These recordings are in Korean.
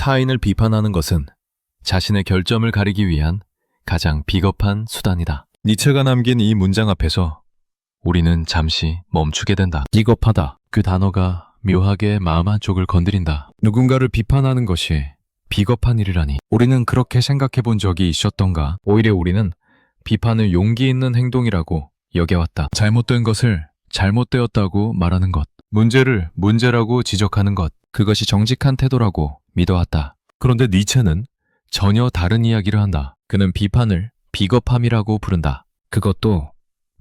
타인을 비판하는 것은 자신의 결점을 가리기 위한 가장 비겁한 수단이다. 니체가 남긴 이 문장 앞에서 우리는 잠시 멈추게 된다. 비겁하다. 그 단어가 묘하게 마음 한쪽을 건드린다. 누군가를 비판하는 것이 비겁한 일이라니. 우리는 그렇게 생각해 본 적이 있었던가? 오히려 우리는 비판을 용기 있는 행동이라고 여겨왔다. 잘못된 것을 잘못되었다고 말하는 것, 문제를 문제라고 지적하는 것, 그것이 정직한 태도라고 믿어왔다. 그런데 니체는 전혀 다른 이야기를 한다. 그는 비판을 비겁함이라고 부른다. 그것도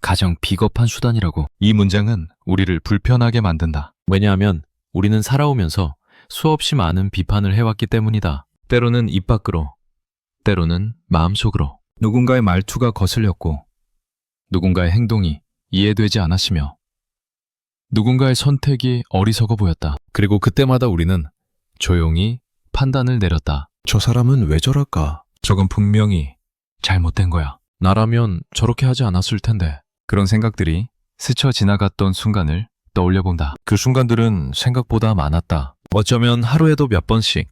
가장 비겁한 수단이라고. 이 문장은 우리를 불편하게 만든다. 왜냐하면 우리는 살아오면서 수없이 많은 비판을 해왔기 때문이다. 때로는 입 밖으로, 때로는 마음속으로. 누군가의 말투가 거슬렸고, 누군가의 행동이 이해되지 않았으며, 누군가의 선택이 어리석어 보였다. 그리고 그때마다 우리는 조용히 판단을 내렸다. 저 사람은 왜 저럴까? 저건 분명히 잘못된 거야. 나라면 저렇게 하지 않았을 텐데. 그런 생각들이 스쳐 지나갔던 순간을 떠올려 본다. 그 순간들은 생각보다 많았다. 어쩌면 하루에도 몇 번씩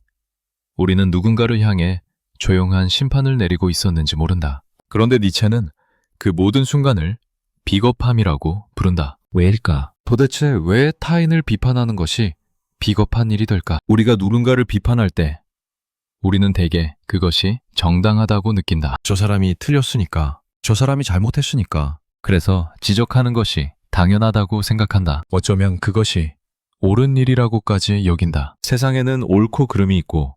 우리는 누군가를 향해 조용한 심판을 내리고 있었는지 모른다. 그런데 니체는 그 모든 순간을 비겁함이라고 부른다. 왜일까? 도대체 왜 타인을 비판하는 것이 비겁한 일이 될까? 우리가 누군가를 비판할 때 우리는 대개 그것이 정당하다고 느낀다. 저 사람이 틀렸으니까, 저 사람이 잘못했으니까, 그래서 지적하는 것이 당연하다고 생각한다. 어쩌면 그것이 옳은 일이라고까지 여긴다. 세상에는 옳고 그름이 있고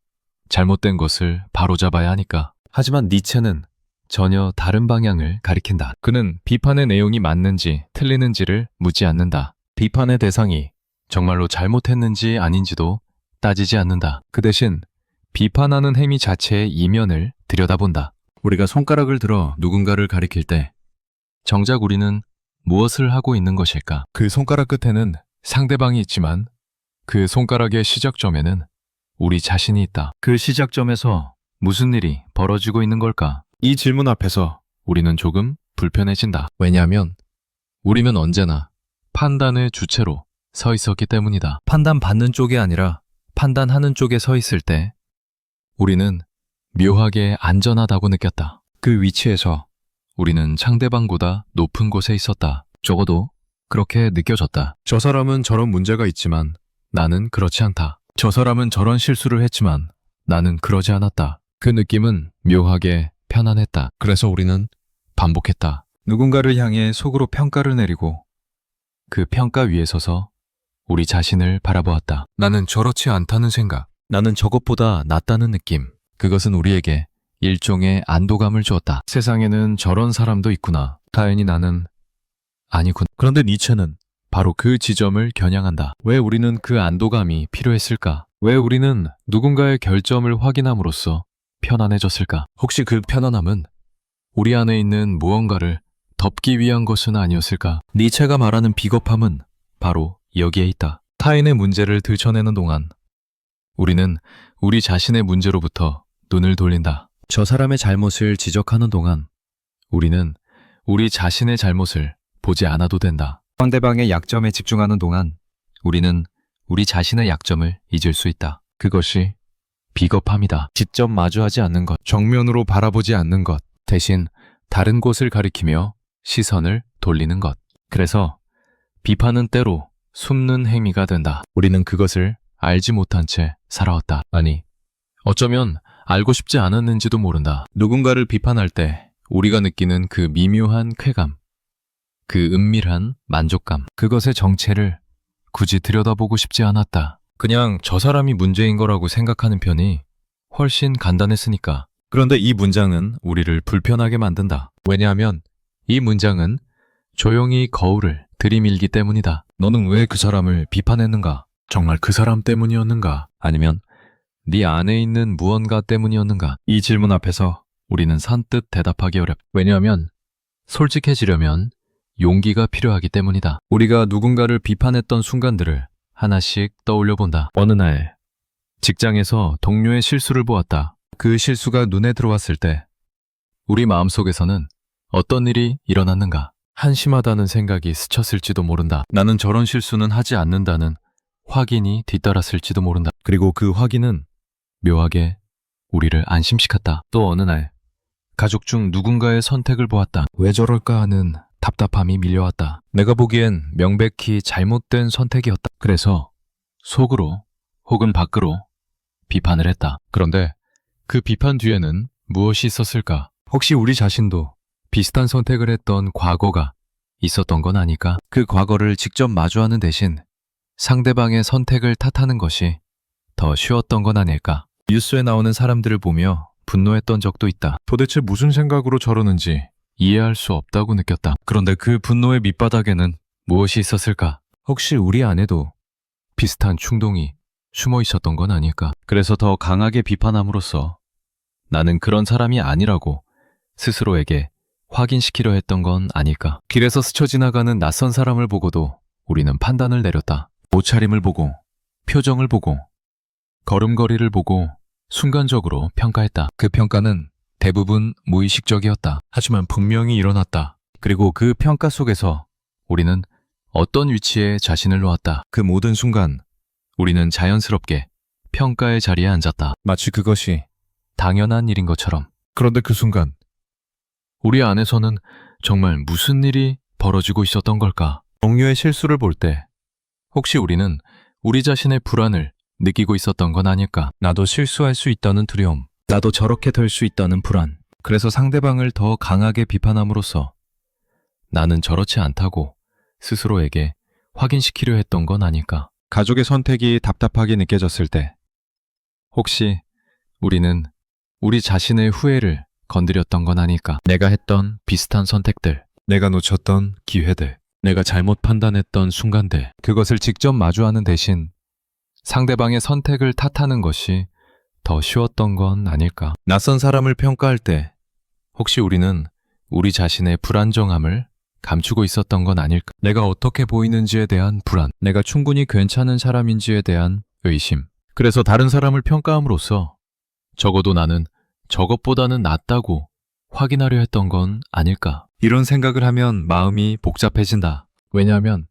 잘못된 것을 바로잡아야 하니까. 하지만 니체는 전혀 다른 방향을 가리킨다. 그는 비판의 내용이 맞는지 틀리는지를 묻지 않는다. 비판의 대상이 정말로 잘못했는지 아닌지도 따지지 않는다. 그 대신 비판하는 행위 자체의 이면을 들여다본다. 우리가 손가락을 들어 누군가를 가리킬 때 정작 우리는 무엇을 하고 있는 것일까? 그 손가락 끝에는 상대방이 있지만 그 손가락의 시작점에는 우리 자신이 있다. 그 시작점에서 무슨 일이 벌어지고 있는 걸까? 이 질문 앞에서 우리는 조금 불편해진다. 왜냐하면 우리는 언제나 판단의 주체로 서 있었기 때문이다. 판단받는 쪽이 아니라 판단하는 쪽에 서 있을 때 우리는 묘하게 안전하다고 느꼈다. 그 위치에서 우리는 상대방보다 높은 곳에 있었다. 적어도 그렇게 느껴졌다. 저 사람은 저런 문제가 있지만 나는 그렇지 않다. 저 사람은 저런 실수를 했지만 나는 그러지 않았다. 그 느낌은 묘하게 편안했다. 그래서 우리는 반복했다. 누군가를 향해 속으로 평가를 내리고 그 평가 위에 서서 우리 자신을 바라보았다. 나는 저렇지 않다는 생각, 나는 저것보다 낫다는 느낌. 그것은 우리에게 일종의 안도감을 주었다. 세상에는 저런 사람도 있구나. 다행히 나는 아니구나. 그런데 니체는 바로 그 지점을 겨냥한다. 왜 우리는 그 안도감이 필요했을까? 왜 우리는 누군가의 결점을 확인함으로써 편안해졌을까? 혹시 그 편안함은 우리 안에 있는 무언가를 덮기 위한 것은 아니었을까? 니체가 말하는 비겁함은 바로 여기에 있다. 타인의 문제를 들춰내는 동안 우리는 우리 자신의 문제로부터 눈을 돌린다. 저 사람의 잘못을 지적하는 동안 우리는 우리 자신의 잘못을 보지 않아도 된다. 상대방의 약점에 집중하는 동안 우리는 우리 자신의 약점을 잊을 수 있다. 그것이 비겁함이다. 직접 마주하지 않는 것, 정면으로 바라보지 않는 것, 대신 다른 곳을 가리키며 시선을 돌리는 것. 그래서 비판은 때로 숨는 행위가 된다. 우리는 그것을 알지 못한 채 살아왔다. 아니, 어쩌면 알고 싶지 않았는지도 모른다. 누군가를 비판할 때 우리가 느끼는 그 미묘한 쾌감, 그 은밀한 만족감, 그것의 정체를 굳이 들여다보고 싶지 않았다. 그냥 저 사람이 문제인 거라고 생각하는 편이 훨씬 간단했으니까. 그런데 이 문장은 우리를 불편하게 만든다. 왜냐하면 이 문장은 조용히 거울을 들이밀기 때문이다. 너는 왜 그 사람을 비판했는가? 정말 그 사람 때문이었는가? 아니면 네 안에 있는 무언가 때문이었는가? 이 질문 앞에서 우리는 선뜻 대답하기 어렵다. 왜냐하면 솔직해지려면 용기가 필요하기 때문이다. 우리가 누군가를 비판했던 순간들을 하나씩 떠올려 본다. 어느 날 직장에서 동료의 실수를 보았다. 그 실수가 눈에 들어왔을 때 우리 마음속에서는 어떤 일이 일어났는가? 한심하다는 생각이 스쳤을지도 모른다. 나는 저런 실수는 하지 않는다는 확인이 뒤따랐을지도 모른다. 그리고 그 확인은 묘하게 우리를 안심시켰다. 또 어느 날 가족 중 누군가의 선택을 보았다. 왜 저럴까 하는 답답함이 밀려왔다. 내가 보기엔 명백히 잘못된 선택이었다. 그래서 속으로 혹은 밖으로 비판을 했다. 그런데 그 비판 뒤에는 무엇이 있었을까? 혹시 우리 자신도 비슷한 선택을 했던 과거가 있었던 건 아닐까? 그 과거를 직접 마주하는 대신 상대방의 선택을 탓하는 것이 더 쉬웠던 건 아닐까? 뉴스에 나오는 사람들을 보며 분노했던 적도 있다. 도대체 무슨 생각으로 저러는지 이해할 수 없다고 느꼈다. 그런데 그 분노의 밑바닥에는 무엇이 있었을까? 혹시 우리 안에도 비슷한 충동이 숨어 있었던 건 아닐까? 그래서 더 강하게 비판함으로써 나는 그런 사람이 아니라고 스스로에게 확인시키려 했던 건 아닐까? 길에서 스쳐 지나가는 낯선 사람을 보고도 우리는 판단을 내렸다. 옷차림을 보고, 표정을 보고, 걸음걸이를 보고 순간적으로 평가했다. 그 평가는 대부분 무의식적이었다. 하지만 분명히 일어났다. 그리고 그 평가 속에서 우리는 어떤 위치에 자신을 놓았다. 그 모든 순간 우리는 자연스럽게 평가의 자리에 앉았다. 마치 그것이 당연한 일인 것처럼. 그런데 그 순간 우리 안에서는 정말 무슨 일이 벌어지고 있었던 걸까? 동료의 실수를 볼 때 혹시 우리는 우리 자신의 불안을 느끼고 있었던 건 아닐까? 나도 실수할 수 있다는 두려움, 나도 저렇게 될 수 있다는 불안. 그래서 상대방을 더 강하게 비판함으로써 나는 저렇지 않다고 스스로에게 확인시키려 했던 건 아닐까? 가족의 선택이 답답하게 느껴졌을 때 혹시 우리는 우리 자신의 후회를 건드렸던 건 아닐까? 내가 했던 비슷한 선택들, 내가 놓쳤던 기회들, 내가 잘못 판단했던 순간들, 그것을 직접 마주하는 대신 상대방의 선택을 탓하는 것이 더 쉬웠던 건 아닐까? 낯선 사람을 평가할 때 혹시 우리는 우리 자신의 불안정함을 감추고 있었던 건 아닐까? 내가 어떻게 보이는지에 대한 불안, 내가 충분히 괜찮은 사람인지에 대한 의심. 그래서 다른 사람을 평가함으로써 적어도 나는 저것보다는 낫다고 확인하려 했던 건 아닐까? 이런 생각을 하면 마음이 복잡해진다. 왜냐하면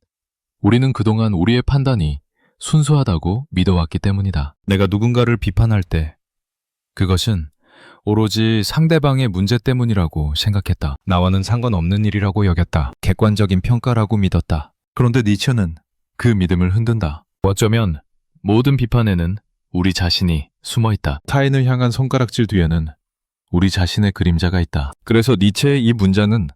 우리는 그동안 우리의 판단이 순수하다고 믿어왔기 때문이다. 내가 누군가를 비판할 때 그것은 오로지 상대방의 문제 때문이라고 생각했다. 나와는 상관없는 일이라고 여겼다. 객관적인 평가라고 믿었다. 그런데 니체는 그 믿음을 흔든다. 어쩌면 모든 비판에는 우리 자신이 숨어 있다. 타인을 향한 손가락질 뒤에는 우리 자신의 그림자가 있다. 그래서 니체의 이 문장은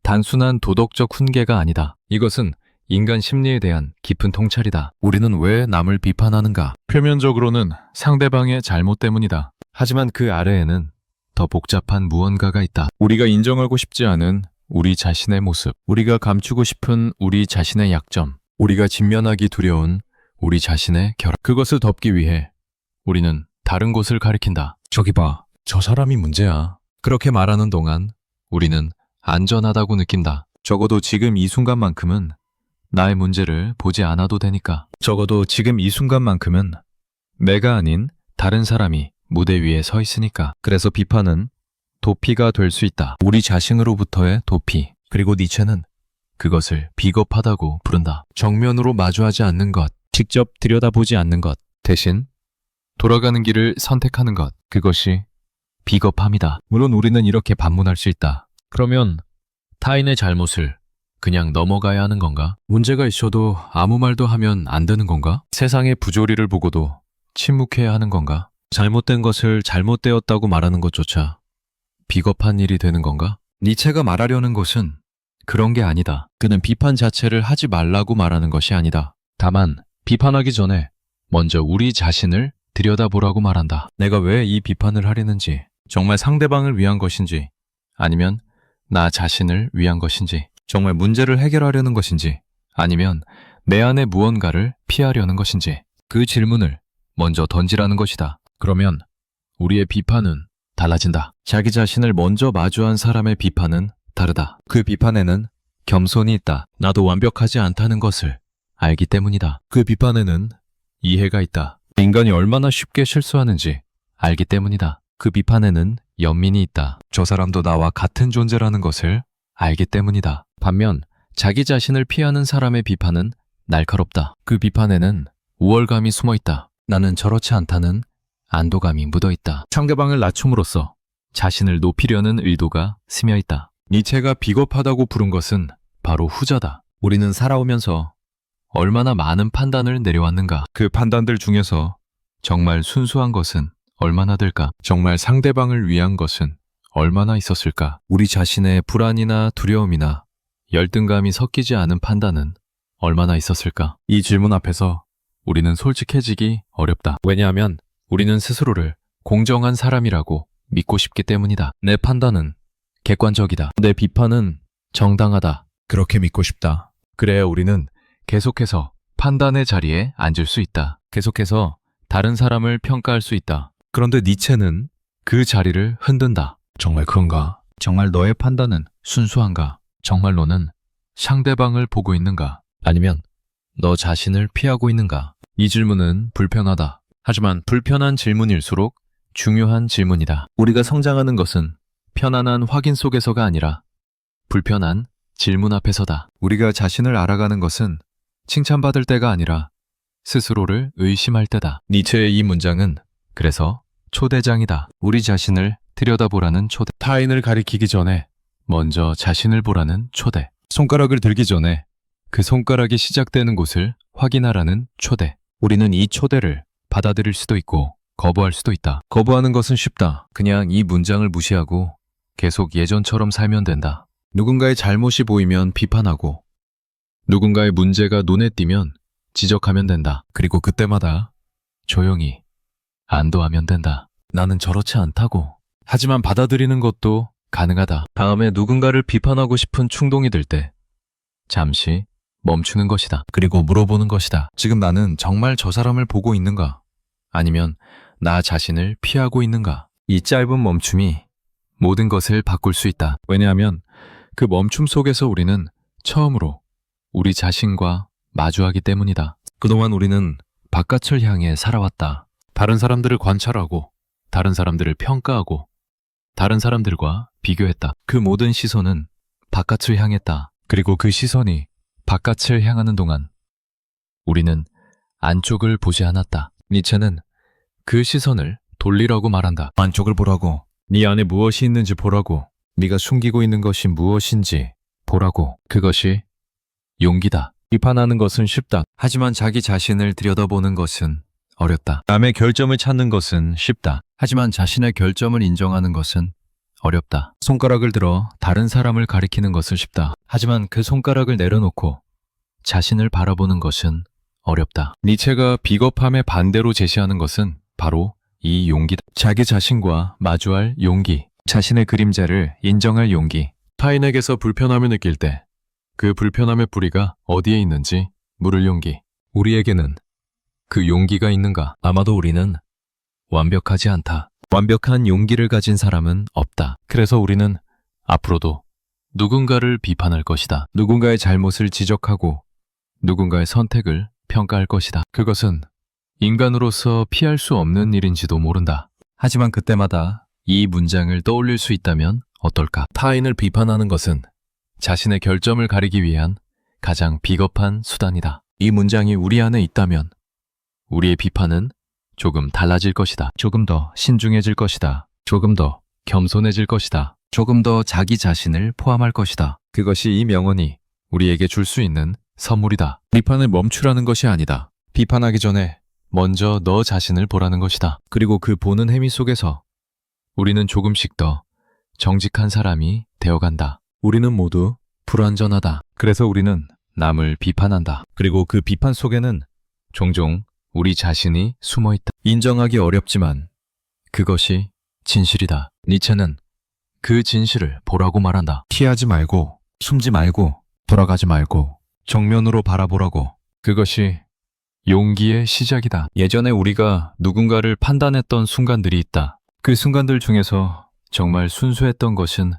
단순한 도덕적 훈계가 아니다. 이것은 인간 심리에 대한 깊은 통찰이다. 우리는 왜 남을 비판하는가? 표면적으로는 상대방의 잘못 때문이다. 하지만 그 아래에는 더 복잡한 무언가가 있다. 우리가 인정하고 싶지 않은 우리 자신의 모습, 우리가 감추고 싶은 우리 자신의 약점, 우리가 직면하기 두려운 우리 자신의 결함. 그것을 덮기 위해 우리는 다른 곳을 가리킨다. 저기 봐, 저 사람이 문제야. 그렇게 말하는 동안 우리는 안전하다고 느낀다. 적어도 지금 이 순간만큼은 나의 문제를 보지 않아도 되니까. 적어도 지금 이 순간만큼은 내가 아닌 다른 사람이 무대 위에 서 있으니까. 그래서 비판은 도피가 될 수 있다. 우리 자신으로부터의 도피. 그리고 니체는 그것을 비겁하다고 부른다. 정면으로 마주하지 않는 것, 직접 들여다보지 않는 것, 대신 돌아가는 길을 선택하는 것, 그것이 비겁함이다. 물론 우리는 이렇게 반문할 수 있다. 그러면 타인의 잘못을 그냥 넘어가야 하는 건가? 문제가 있어도 아무 말도 하면 안 되는 건가? 세상의 부조리를 보고도 침묵해야 하는 건가? 잘못된 것을 잘못되었다고 말하는 것조차 비겁한 일이 되는 건가? 니체가 말하려는 것은 그런 게 아니다. 그는 비판 자체를 하지 말라고 말하는 것이 아니다. 다만 비판하기 전에 먼저 우리 자신을 들여다보라고 말한다. 내가 왜 이 비판을 하려는지, 정말 상대방을 위한 것인지, 아니면 나 자신을 위한 것인지, 정말 문제를 해결하려는 것인지, 아니면 내 안에 무언가를 피하려는 것인지, 그 질문을 먼저 던지라는 것이다. 그러면 우리의 비판은 달라진다. 자기 자신을 먼저 마주한 사람의 비판은 다르다. 그 비판에는 겸손이 있다. 나도 완벽하지 않다는 것을 알기 때문이다. 그 비판에는 이해가 있다. 인간이 얼마나 쉽게 실수하는지 알기 때문이다. 그 비판에는 연민이 있다. 저 사람도 나와 같은 존재라는 것을 알기 때문이다. 반면 자기 자신을 피하는 사람의 비판은 날카롭다. 그 비판에는 우월감이 숨어 있다. 나는 저렇지 않다는 안도감이 묻어있다. 상대방을 낮춤으로써 자신을 높이려는 의도가 스며있다. 니체가 비겁하다고 부른 것은 바로 후자다. 우리는 살아오면서 얼마나 많은 판단을 내려왔는가. 그 판단들 중에서 정말 순수한 것은 얼마나 될까? 정말 상대방을 위한 것은 얼마나 있었을까? 우리 자신의 불안이나 두려움이나 열등감이 섞이지 않은 판단은 얼마나 있었을까? 이 질문 앞에서 우리는 솔직해지기 어렵다. 왜냐하면 우리는 스스로를 공정한 사람이라고 믿고 싶기 때문이다. 내 판단은 객관적이다. 내 비판은 정당하다. 그렇게 믿고 싶다. 그래야 우리는 계속해서 판단의 자리에 앉을 수 있다. 계속해서 다른 사람을 평가할 수 있다. 그런데 니체는 그 자리를 흔든다. 정말 그런가? 정말 너의 판단은 순수한가? 정말 너는 상대방을 보고 있는가? 아니면 너 자신을 피하고 있는가? 이 질문은 불편하다. 하지만 불편한 질문일수록 중요한 질문이다. 우리가 성장하는 것은 편안한 확인 속에서가 아니라 불편한 질문 앞에서다. 우리가 자신을 알아가는 것은 칭찬받을 때가 아니라 스스로를 의심할 때다. 니체의 이 문장은 그래서 초대장이다. 우리 자신을 들여다보라는 초대. 타인을 가리키기 전에 먼저 자신을 보라는 초대. 손가락을 들기 전에 그 손가락이 시작되는 곳을 확인하라는 초대. 우리는 이 초대를 받아들일 수도 있고 거부할 수도 있다. 거부하는 것은 쉽다. 그냥 이 문장을 무시하고 계속 예전처럼 살면 된다. 누군가의 잘못이 보이면 비판하고 누군가의 문제가 눈에 띄면 지적하면 된다. 그리고 그때마다 조용히 안도하면 된다. 나는 저렇지 않다고. 하지만 받아들이는 것도 가능하다. 다음에 누군가를 비판하고 싶은 충동이 들 때 잠시 멈추는 것이다. 그리고 물어보는 것이다. 지금 나는 정말 저 사람을 보고 있는가? 아니면 나 자신을 피하고 있는가? 이 짧은 멈춤이 모든 것을 바꿀 수 있다. 왜냐하면 그 멈춤 속에서 우리는 처음으로 우리 자신과 마주하기 때문이다. 그동안 우리는 바깥을 향해 살아왔다. 다른 사람들을 관찰하고 다른 사람들을 평가하고 다른 사람들과 비교했다. 그 모든 시선은 바깥을 향했다. 그리고 그 시선이 바깥을 향하는 동안 우리는 안쪽을 보지 않았다. 니체는 그 시선을 돌리라고 말한다. 안쪽을 보라고. 네 안에 무엇이 있는지 보라고. 네가 숨기고 있는 것이 무엇인지 보라고. 그것이 용기다. 비판하는 것은 쉽다. 하지만 자기 자신을 들여다보는 것은 어렵다. 남의 결점을 찾는 것은 쉽다. 하지만 자신의 결점을 인정하는 것은 어렵다. 손가락을 들어 다른 사람을 가리키는 것은 쉽다. 하지만 그 손가락을 내려놓고 자신을 바라보는 것은 어렵다. 니체가 비겁함의 반대로 제시하는 것은 바로 이 용기다. 자기 자신과 마주할 용기, 자신의 그림자를 인정할 용기. 타인에게서 불편함을 느낄 때 그 불편함의 뿌리가 어디에 있는지 물을 용기. 우리에게는 그 용기가 있는가? 아마도 우리는 완벽하지 않다. 완벽한 용기를 가진 사람은 없다. 그래서 우리는 앞으로도 누군가를 비판할 것이다. 누군가의 잘못을 지적하고 누군가의 선택을 평가할 것이다. 그것은 인간으로서 피할 수 없는 일인지도 모른다. 하지만 그때마다 이 문장을 떠올릴 수 있다면 어떨까? 타인을 비판하는 것은 자신의 결점을 가리기 위한 가장 비겁한 수단이다. 이 문장이 우리 안에 있다면 우리의 비판은 조금 달라질 것이다. 조금 더 신중해질 것이다. 조금 더 겸손해질 것이다. 조금 더 자기 자신을 포함할 것이다. 그것이 이 명언이 우리에게 줄 수 있는 선물이다. 비판을 멈추라는 것이 아니다. 비판하기 전에 먼저 너 자신을 보라는 것이다. 그리고 그 보는 행위 속에서 우리는 조금씩 더 정직한 사람이 되어간다. 우리는 모두 불완전하다. 그래서 우리는 남을 비판한다. 그리고 그 비판 속에는 종종 우리 자신이 숨어있다. 인정하기 어렵지만 그것이 진실이다. 니체는 그 진실을 보라고 말한다. 피하지 말고, 숨지 말고, 돌아가지 말고, 정면으로 바라보라고. 그것이 용기의 시작이다. 예전에 우리가 누군가를 판단했던 순간들이 있다. 그 순간들 중에서 정말 순수했던 것은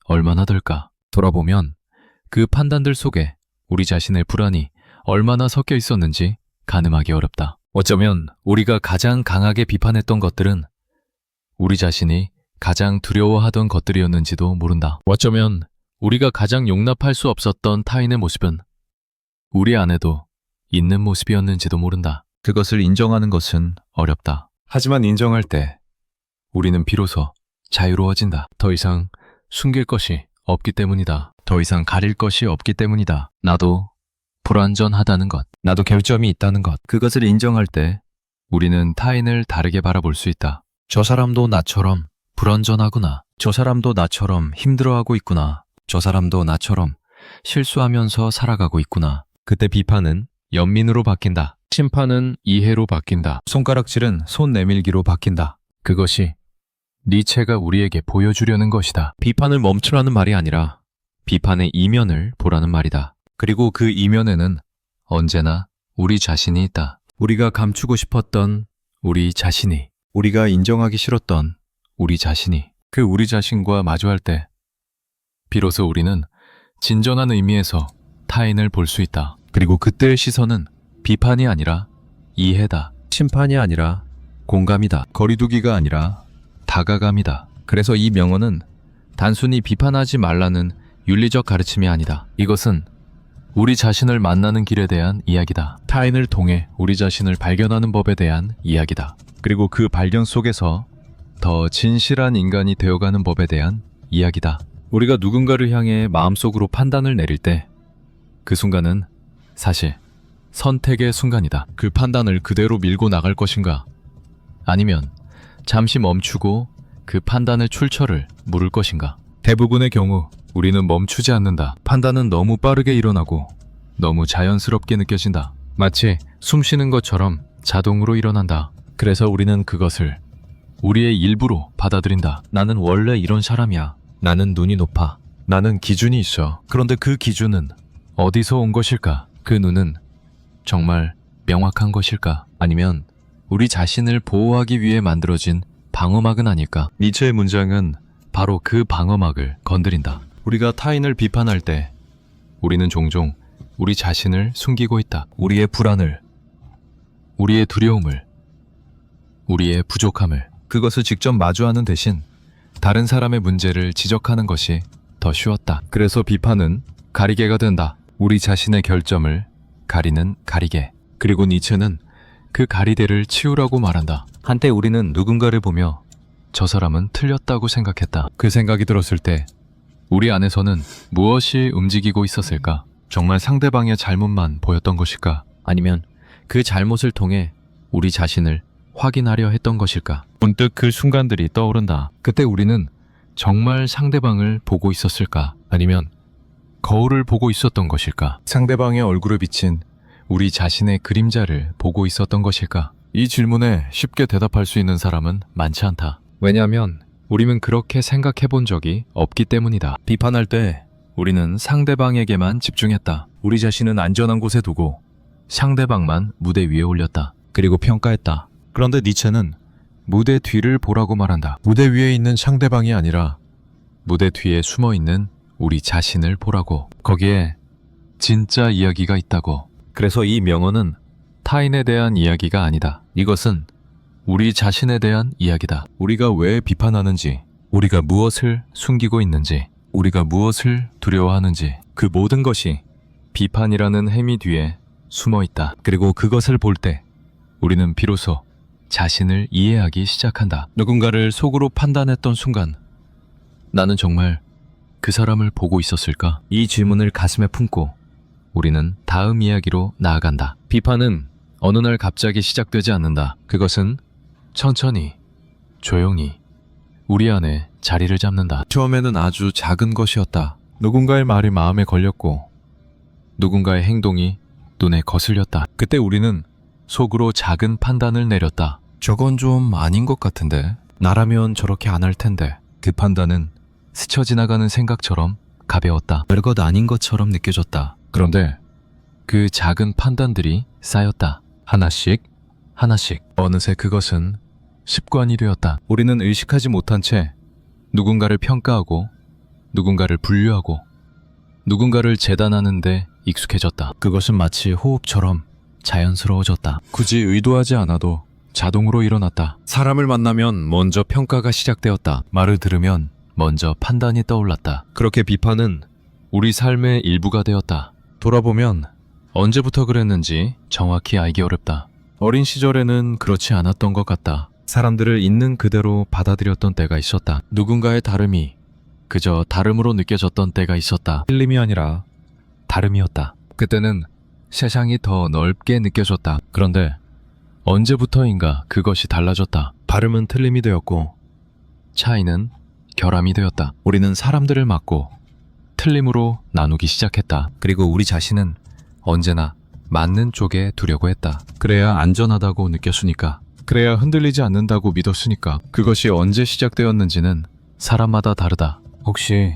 얼마나 될까? 돌아보면 그 판단들 속에 우리 자신의 불안이 얼마나 섞여 있었는지 가늠하기 어렵다. 어쩌면 우리가 가장 강하게 비판했던 것들은 우리 자신이 가장 두려워하던 것들이었는지도 모른다. 어쩌면 우리가 가장 용납할 수 없었던 타인의 모습은 우리 안에도 있는 모습이었는지도 모른다. 그것을 인정하는 것은 어렵다. 하지만 인정할 때 우리는 비로소 자유로워진다. 더 이상 숨길 것이 없기 때문이다. 더 이상 가릴 것이 없기 때문이다. 나도 불완전하다는 것, 나도 결점이 있다는 것, 그것을 인정할 때 우리는 타인을 다르게 바라볼 수 있다. 저 사람도 나처럼 불완전하구나. 저 사람도 나처럼 힘들어하고 있구나. 저 사람도 나처럼 실수하면서 살아가고 있구나. 그때 비판은 연민으로 바뀐다. 심판은 이해로 바뀐다. 손가락질은 손 내밀기로 바뀐다. 그것이 니체가 우리에게 보여주려는 것이다. 비판을 멈추라는 말이 아니라 비판의 이면을 보라는 말이다. 그리고 그 이면에는 언제나 우리 자신이 있다. 우리가 감추고 싶었던 우리 자신이, 우리가 인정하기 싫었던 우리 자신이, 그 우리 자신과 마주할 때 비로소 우리는 진정한 의미에서 타인을 볼 수 있다. 그리고 그때의 시선은 비판이 아니라 이해다. 심판이 아니라 공감이다. 거리두기가 아니라 다가감이다. 그래서 이 명언은 단순히 비판하지 말라는 윤리적 가르침이 아니다. 이것은 우리 자신을 만나는 길에 대한 이야기다. 타인을 통해 우리 자신을 발견하는 법에 대한 이야기다. 그리고 그 발견 속에서 더 진실한 인간이 되어가는 법에 대한 이야기다. 우리가 누군가를 향해 마음속으로 판단을 내릴 때 그 순간은 사실 선택의 순간이다. 그 판단을 그대로 밀고 나갈 것인가? 아니면 잠시 멈추고 그 판단의 출처를 물을 것인가? 대부분의 경우 우리는 멈추지 않는다. 판단은 너무 빠르게 일어나고 너무 자연스럽게 느껴진다. 마치 숨 쉬는 것처럼 자동으로 일어난다. 그래서 우리는 그것을 우리의 일부로 받아들인다. 나는 원래 이런 사람이야. 나는 눈이 높아. 나는 기준이 있어. 그런데 그 기준은 어디서 온 것일까? 그 눈은 정말 명확한 것일까? 아니면 우리 자신을 보호하기 위해 만들어진 방어막은 아닐까? 니체의 문장은 바로 그 방어막을 건드린다. 우리가 타인을 비판할 때 우리는 종종 우리 자신을 숨기고 있다. 우리의 불안을, 우리의 두려움을, 우리의 부족함을, 그것을 직접 마주하는 대신 다른 사람의 문제를 지적하는 것이 더 쉬웠다. 그래서 비판은 가리개가 된다. 우리 자신의 결점을 가리는 가리개. 그리고 니체는 그 가리대를 치우라고 말한다. 한때 우리는 누군가를 보며 저 사람은 틀렸다고 생각했다. 그 생각이 들었을 때 우리 안에서는 무엇이 움직이고 있었을까? 정말 상대방의 잘못만 보였던 것일까? 아니면 그 잘못을 통해 우리 자신을 확인하려 했던 것일까? 문득 그 순간들이 떠오른다. 그때 우리는 정말 상대방을 보고 있었을까? 아니면 거울을 보고 있었던 것일까? 상대방의 얼굴에 비친 우리 자신의 그림자를 보고 있었던 것일까? 이 질문에 쉽게 대답할 수 있는 사람은 많지 않다. 왜냐하면 우리는 그렇게 생각해 본 적이 없기 때문이다. 비판할 때 우리는 상대방에게만 집중했다. 우리 자신은 안전한 곳에 두고 상대방만 무대 위에 올렸다. 그리고 평가했다. 그런데 니체는 무대 뒤를 보라고 말한다. 무대 위에 있는 상대방이 아니라 무대 뒤에 숨어 있는 우리 자신을 보라고. 거기에 진짜 이야기가 있다고. 그래서 이 명언은 타인에 대한 이야기가 아니다. 이것은 우리 자신에 대한 이야기다. 우리가 왜 비판하는지, 우리가 무엇을 숨기고 있는지, 우리가 무엇을 두려워하는지, 그 모든 것이 비판이라는 행위 뒤에 숨어 있다. 그리고 그것을 볼 때 우리는 비로소 자신을 이해하기 시작한다. 누군가를 속으로 판단했던 순간 나는 정말 그 사람을 보고 있었을까? 이 질문을 가슴에 품고 우리는 다음 이야기로 나아간다. 비판은 어느 날 갑자기 시작되지 않는다. 그것은 천천히, 조용히 우리 안에 자리를 잡는다. 처음에는 아주 작은 것이었다. 누군가의 말이 마음에 걸렸고 누군가의 행동이 눈에 거슬렸다. 그때 우리는 속으로 작은 판단을 내렸다. 저건 좀 아닌 것 같은데. 나라면 저렇게 안 할 텐데. 그 판단은 스쳐 지나가는 생각처럼 가벼웠다. 별것 아닌 것처럼 느껴졌다. 그런데 그 작은 판단들이 쌓였다. 하나씩 하나씩. 어느새 그것은 습관이 되었다. 우리는 의식하지 못한 채 누군가를 평가하고 누군가를 분류하고 누군가를 재단하는 데 익숙해졌다. 그것은 마치 호흡처럼 자연스러워졌다. 굳이 의도하지 않아도 자동으로 일어났다. 사람을 만나면 먼저 평가가 시작되었다. 말을 들으면 먼저 판단이 떠올랐다. 그렇게 비판은 우리 삶의 일부가 되었다. 돌아보면 언제부터 그랬는지 정확히 알기 어렵다. 어린 시절에는 그렇지 않았던 것 같다. 사람들을 있는 그대로 받아들였던 때가 있었다. 누군가의 다름이 그저 다름으로 느껴졌던 때가 있었다. 틀림이 아니라 다름이었다. 그때는 세상이 더 넓게 느껴졌다. 그런데 언제부터인가 그것이 달라졌다. 다름은 틀림이 되었고 차이는 결함이 되었다. 우리는 사람들을 맞고 틀림으로 나누기 시작했다. 그리고 우리 자신은 언제나 맞는 쪽에 두려고 했다. 그래야 안전하다고 느꼈으니까. 그래야 흔들리지 않는다고 믿었으니까. 그것이 언제 시작되었는지는 사람마다 다르다. 혹시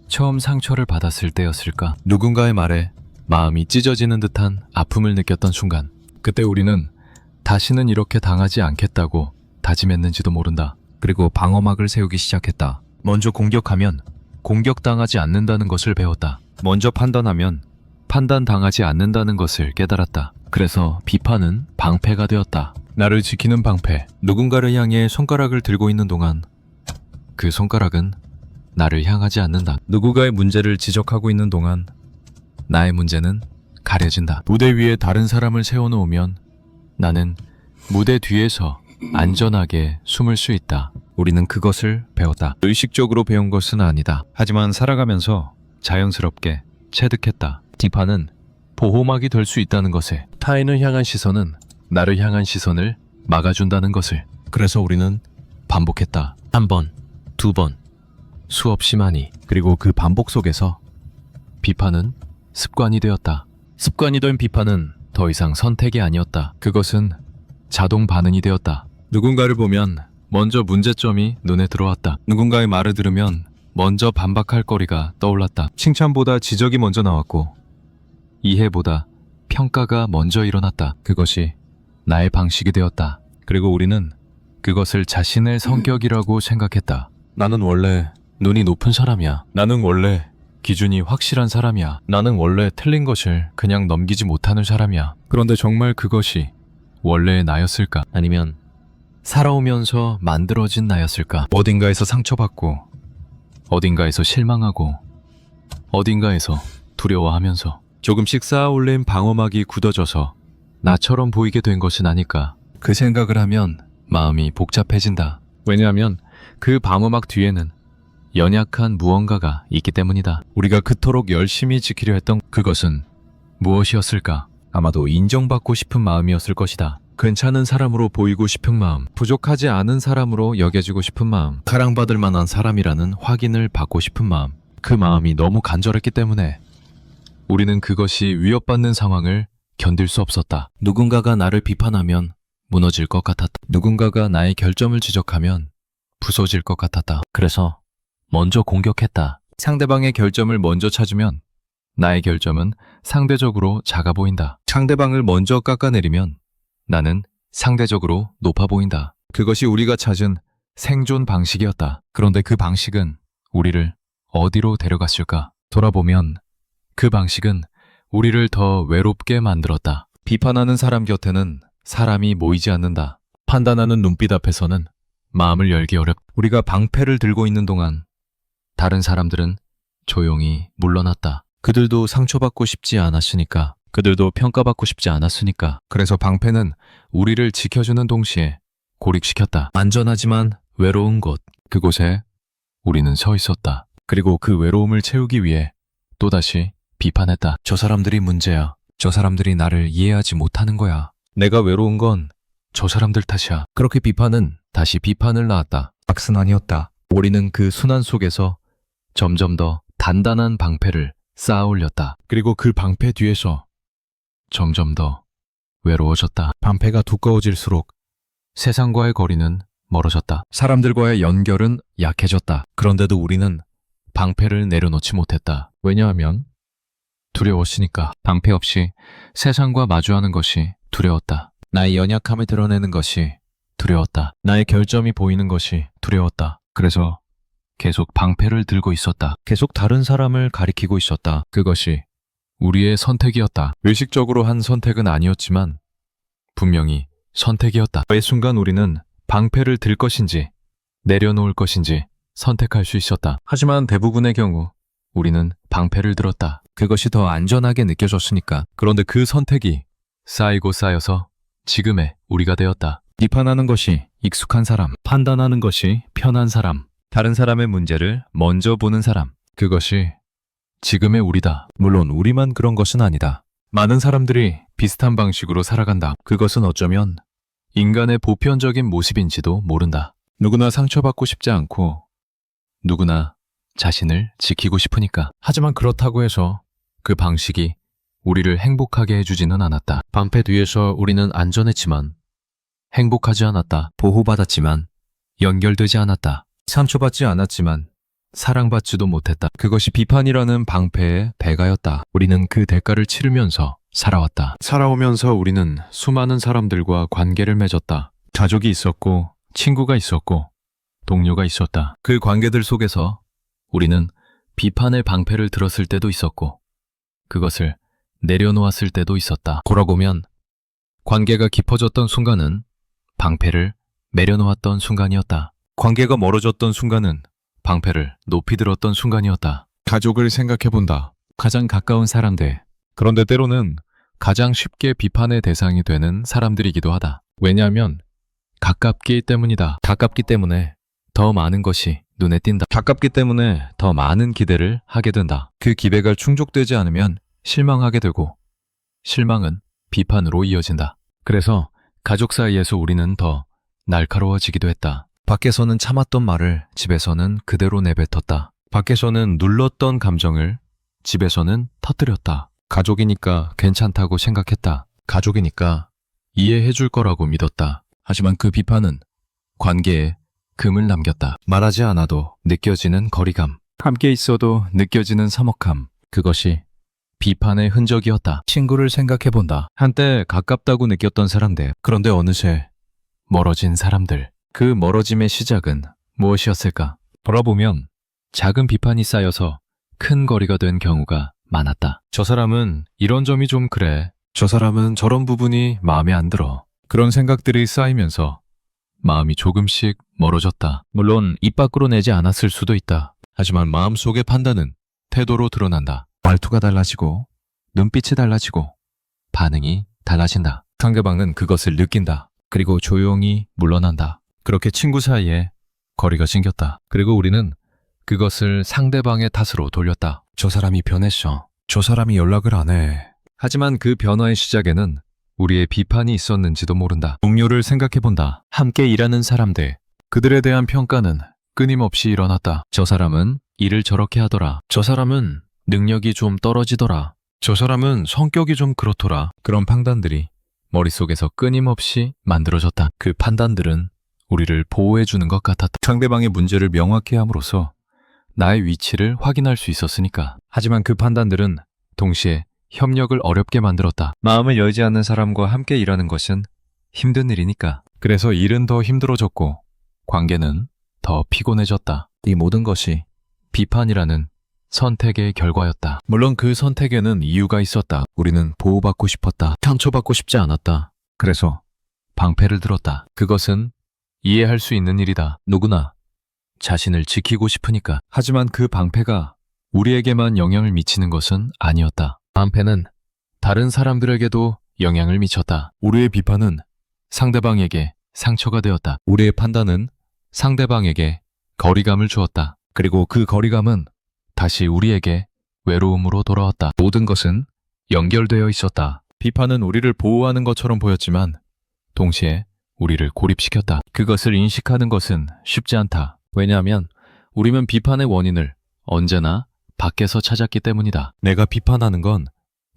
처음 상처를 받았을 때였을까? 누군가의 말에 마음이 찢어지는 듯한 아픔을 느꼈던 순간, 그때 우리는 다시는 이렇게 당하지 않겠다고 다짐했는지도 모른다. 그리고 방어막을 세우기 시작했다. 먼저 공격하면 공격당하지 않는다는 것을 배웠다. 먼저 판단하면 판단당하지 않는다는 것을 깨달았다. 그래서 비판은 방패가 되었다. 나를 지키는 방패. 누군가를 향해 손가락을 들고 있는 동안 그 손가락은 나를 향하지 않는다. 누군가의 문제를 지적하고 있는 동안 나의 문제는 가려진다. 무대 위에 다른 사람을 세워놓으면 나는 무대 뒤에서 안전하게 숨을 수 있다. 우리는 그것을 배웠다. 의식적으로 배운 것은 아니다. 하지만 살아가면서 자연스럽게 체득했다. 비판은 보호막이 될 수 있다는 것에, 타인을 향한 시선은 나를 향한 시선을 막아준다는 것을. 그래서 우리는 반복했다. 한 번, 두 번, 수없이 많이. 그리고 그 반복 속에서 비판은 습관이 되었다. 습관이 된 비판은 더 이상 선택이 아니었다. 그것은 자동 반응이 되었다. 누군가를 보면 먼저 문제점이 눈에 들어왔다. 누군가의 말을 들으면 먼저 반박할 거리가 떠올랐다. 칭찬보다 지적이 먼저 나왔고 이해보다 평가가 먼저 일어났다. 그것이 나의 방식이 되었다. 그리고 우리는 그것을 자신의 성격이라고 생각했다. 나는 원래 눈이 높은 사람이야. 나는 원래 기준이 확실한 사람이야. 나는 원래 틀린 것을 그냥 넘기지 못하는 사람이야. 그런데 정말 그것이 원래의 나였을까? 아니면 살아오면서 만들어진 나였을까? 어딘가에서 상처받고, 어딘가에서 실망하고, 어딘가에서 두려워하면서 조금씩 쌓아 올린 방어막이 굳어져서 나처럼 보이게 된 것은 아닐까? 그 생각을 하면 마음이 복잡해진다. 왜냐하면 그 방어막 뒤에는 연약한 무언가가 있기 때문이다. 우리가 그토록 열심히 지키려 했던 그것은 무엇이었을까? 아마도 인정받고 싶은 마음이었을 것이다. 괜찮은 사람으로 보이고 싶은 마음, 부족하지 않은 사람으로 여겨지고 싶은 마음, 사랑받을 만한 사람이라는 확인을 받고 싶은 마음. 그 마음이 너무 간절했기 때문에 우리는 그것이 위협받는 상황을 견딜 수 없었다. 누군가가 나를 비판하면 무너질 것 같았다. 누군가가 나의 결점을 지적하면 부서질 것 같았다. 그래서 먼저 공격했다. 상대방의 결점을 먼저 찾으면 나의 결점은 상대적으로 작아 보인다. 상대방을 먼저 깎아내리면 나는 상대적으로 높아 보인다. 그것이 우리가 찾은 생존 방식이었다. 그런데 그 방식은 우리를 어디로 데려갔을까? 돌아보면 그 방식은 우리를 더 외롭게 만들었다. 비판하는 사람 곁에는 사람이 모이지 않는다. 판단하는 눈빛 앞에서는 마음을 열기 어렵다. 우리가 방패를 들고 있는 동안 다른 사람들은 조용히 물러났다. 그들도 상처받고 싶지 않았으니까. 그들도 평가받고 싶지 않았으니까. 그래서 방패는 우리를 지켜주는 동시에 고립시켰다. 안전하지만 외로운 곳. 그곳에 우리는 서 있었다. 그리고 그 외로움을 채우기 위해 또다시 비판했다. 저 사람들이 문제야. 저 사람들이 나를 이해하지 못하는 거야. 내가 외로운 건 저 사람들 탓이야. 그렇게 비판은 다시 비판을 낳았다. 악순환이었다. 우리는 그 순환 속에서 점점 더 단단한 방패를 쌓아 올렸다. 그리고 그 방패 뒤에서 점점 더 외로워졌다. 방패가 두꺼워질수록 세상과의 거리는 멀어졌다. 사람들과의 연결은 약해졌다. 그런데도 우리는 방패를 내려놓지 못했다. 왜냐하면 두려웠으니까. 방패 없이 세상과 마주하는 것이 두려웠다. 나의 연약함을 드러내는 것이 두려웠다. 나의 결점이 보이는 것이 두려웠다. 그래서 계속 방패를 들고 있었다. 계속 다른 사람을 가리키고 있었다. 그것이 우리의 선택이었다. 의식적으로 한 선택은 아니었지만 분명히 선택이었다. 매 순간 우리는 방패를 들 것인지 내려놓을 것인지 선택할 수 있었다. 하지만 대부분의 경우 우리는 방패를 들었다. 그것이 더 안전하게 느껴졌으니까. 그런데 그 선택이 쌓이고 쌓여서 지금의 우리가 되었다. 비판하는 것이 익숙한 사람, 판단하는 것이 편한 사람, 다른 사람의 문제를 먼저 보는 사람. 그것이 지금의 우리다. 물론 우리만 그런 것은 아니다. 많은 사람들이 비슷한 방식으로 살아간다. 그것은 어쩌면 인간의 보편적인 모습인지도 모른다. 누구나 상처받고 싶지 않고 누구나 자신을 지키고 싶으니까. 하지만 그렇다고 해서 그 방식이 우리를 행복하게 해주지는 않았다. 방패 뒤에서 우리는 안전했지만 행복하지 않았다. 보호받았지만 연결되지 않았다. 상처받지 않았지만 사랑받지도 못했다. 그것이 비판이라는 방패의 배가였다. 우리는 그 대가를 치르면서 살아왔다. 살아오면서 우리는 수많은 사람들과 관계를 맺었다. 가족이 있었고, 친구가 있었고, 동료가 있었다. 그 관계들 속에서 우리는 비판의 방패를 들었을 때도 있었고, 그것을 내려놓았을 때도 있었다. 돌아보면 관계가 깊어졌던 순간은 방패를 내려놓았던 순간이었다. 관계가 멀어졌던 순간은 방패를 높이 들었던 순간이었다. 가족을 생각해본다. 가장 가까운 사람들. 그런데 때로는 가장 쉽게 비판의 대상이 되는 사람들이기도 하다. 왜냐하면 가깝기 때문이다. 가깝기 때문에 더 많은 것이 눈에 띈다. 가깝기 때문에 더 많은 기대를 하게 된다. 그 기대가 충족되지 않으면 실망하게 되고 실망은 비판으로 이어진다. 그래서 가족 사이에서 우리는 더 날카로워지기도 했다. 밖에서는 참았던 말을 집에서는 그대로 내뱉었다. 밖에서는 눌렀던 감정을 집에서는 터뜨렸다. 가족이니까 괜찮다고 생각했다. 가족이니까 이해해 줄 거라고 믿었다. 하지만 그 비판은 관계에 금을 남겼다. 말하지 않아도 느껴지는 거리감, 함께 있어도 느껴지는 서먹함. 그것이 비판의 흔적이었다. 친구를 생각해본다. 한때 가깝다고 느꼈던 사람들, 그런데 어느새 멀어진 사람들. 그 멀어짐의 시작은 무엇이었을까? 돌아보면 작은 비판이 쌓여서 큰 거리가 된 경우가 많았다. 저 사람은 이런 점이 좀 그래. 저 사람은 저런 부분이 마음에 안 들어. 그런 생각들이 쌓이면서 마음이 조금씩 멀어졌다. 물론 입 밖으로 내지 않았을 수도 있다. 하지만 마음속의 판단은 태도로 드러난다. 말투가 달라지고 눈빛이 달라지고 반응이 달라진다. 상대방은 그것을 느낀다. 그리고 조용히 물러난다. 그렇게 친구 사이에 거리가 생겼다. 그리고 우리는 그것을 상대방의 탓으로 돌렸다. 저 사람이 변했어. 저 사람이 연락을 안 해. 하지만 그 변화의 시작에는 우리의 비판이 있었는지도 모른다. 동료를 생각해본다. 함께 일하는 사람들. 그들에 대한 평가는 끊임없이 일어났다. 저 사람은 일을 저렇게 하더라. 저 사람은 능력이 좀 떨어지더라. 저 사람은 성격이 좀 그렇더라. 그런 판단들이 머릿속에서 끊임없이 만들어졌다. 그 판단들은 우리를 보호해주는 것 같았다. 상대방의 문제를 명확히 함으로써 나의 위치를 확인할 수 있었으니까. 하지만 그 판단들은 동시에 협력을 어렵게 만들었다. 마음을 열지 않는 사람과 함께 일하는 것은 힘든 일이니까. 그래서 일은 더 힘들어졌고 관계는 더 피곤해졌다. 이 모든 것이 비판이라는 선택의 결과였다. 물론 그 선택에는 이유가 있었다. 우리는 보호받고 싶었다. 상처받고 싶지 않았다. 그래서 방패를 들었다. 그것은 이해할 수 있는 일이다. 누구나 자신을 지키고 싶으니까. 하지만 그 방패가 우리에게만 영향을 미치는 것은 아니었다. 방패는 다른 사람들에게도 영향을 미쳤다. 우리의 비판은 상대방에게 상처가 되었다. 우리의 판단은 상대방에게 거리감을 주었다. 그리고 그 거리감은 다시 우리에게 외로움으로 돌아왔다. 모든 것은 연결되어 있었다. 비판은 우리를 보호하는 것처럼 보였지만 동시에 우리를 고립시켰다. 그것을 인식하는 것은 쉽지 않다. 왜냐하면 우리는 비판의 원인을 언제나 밖에서 찾았기 때문이다. 내가 비판하는 건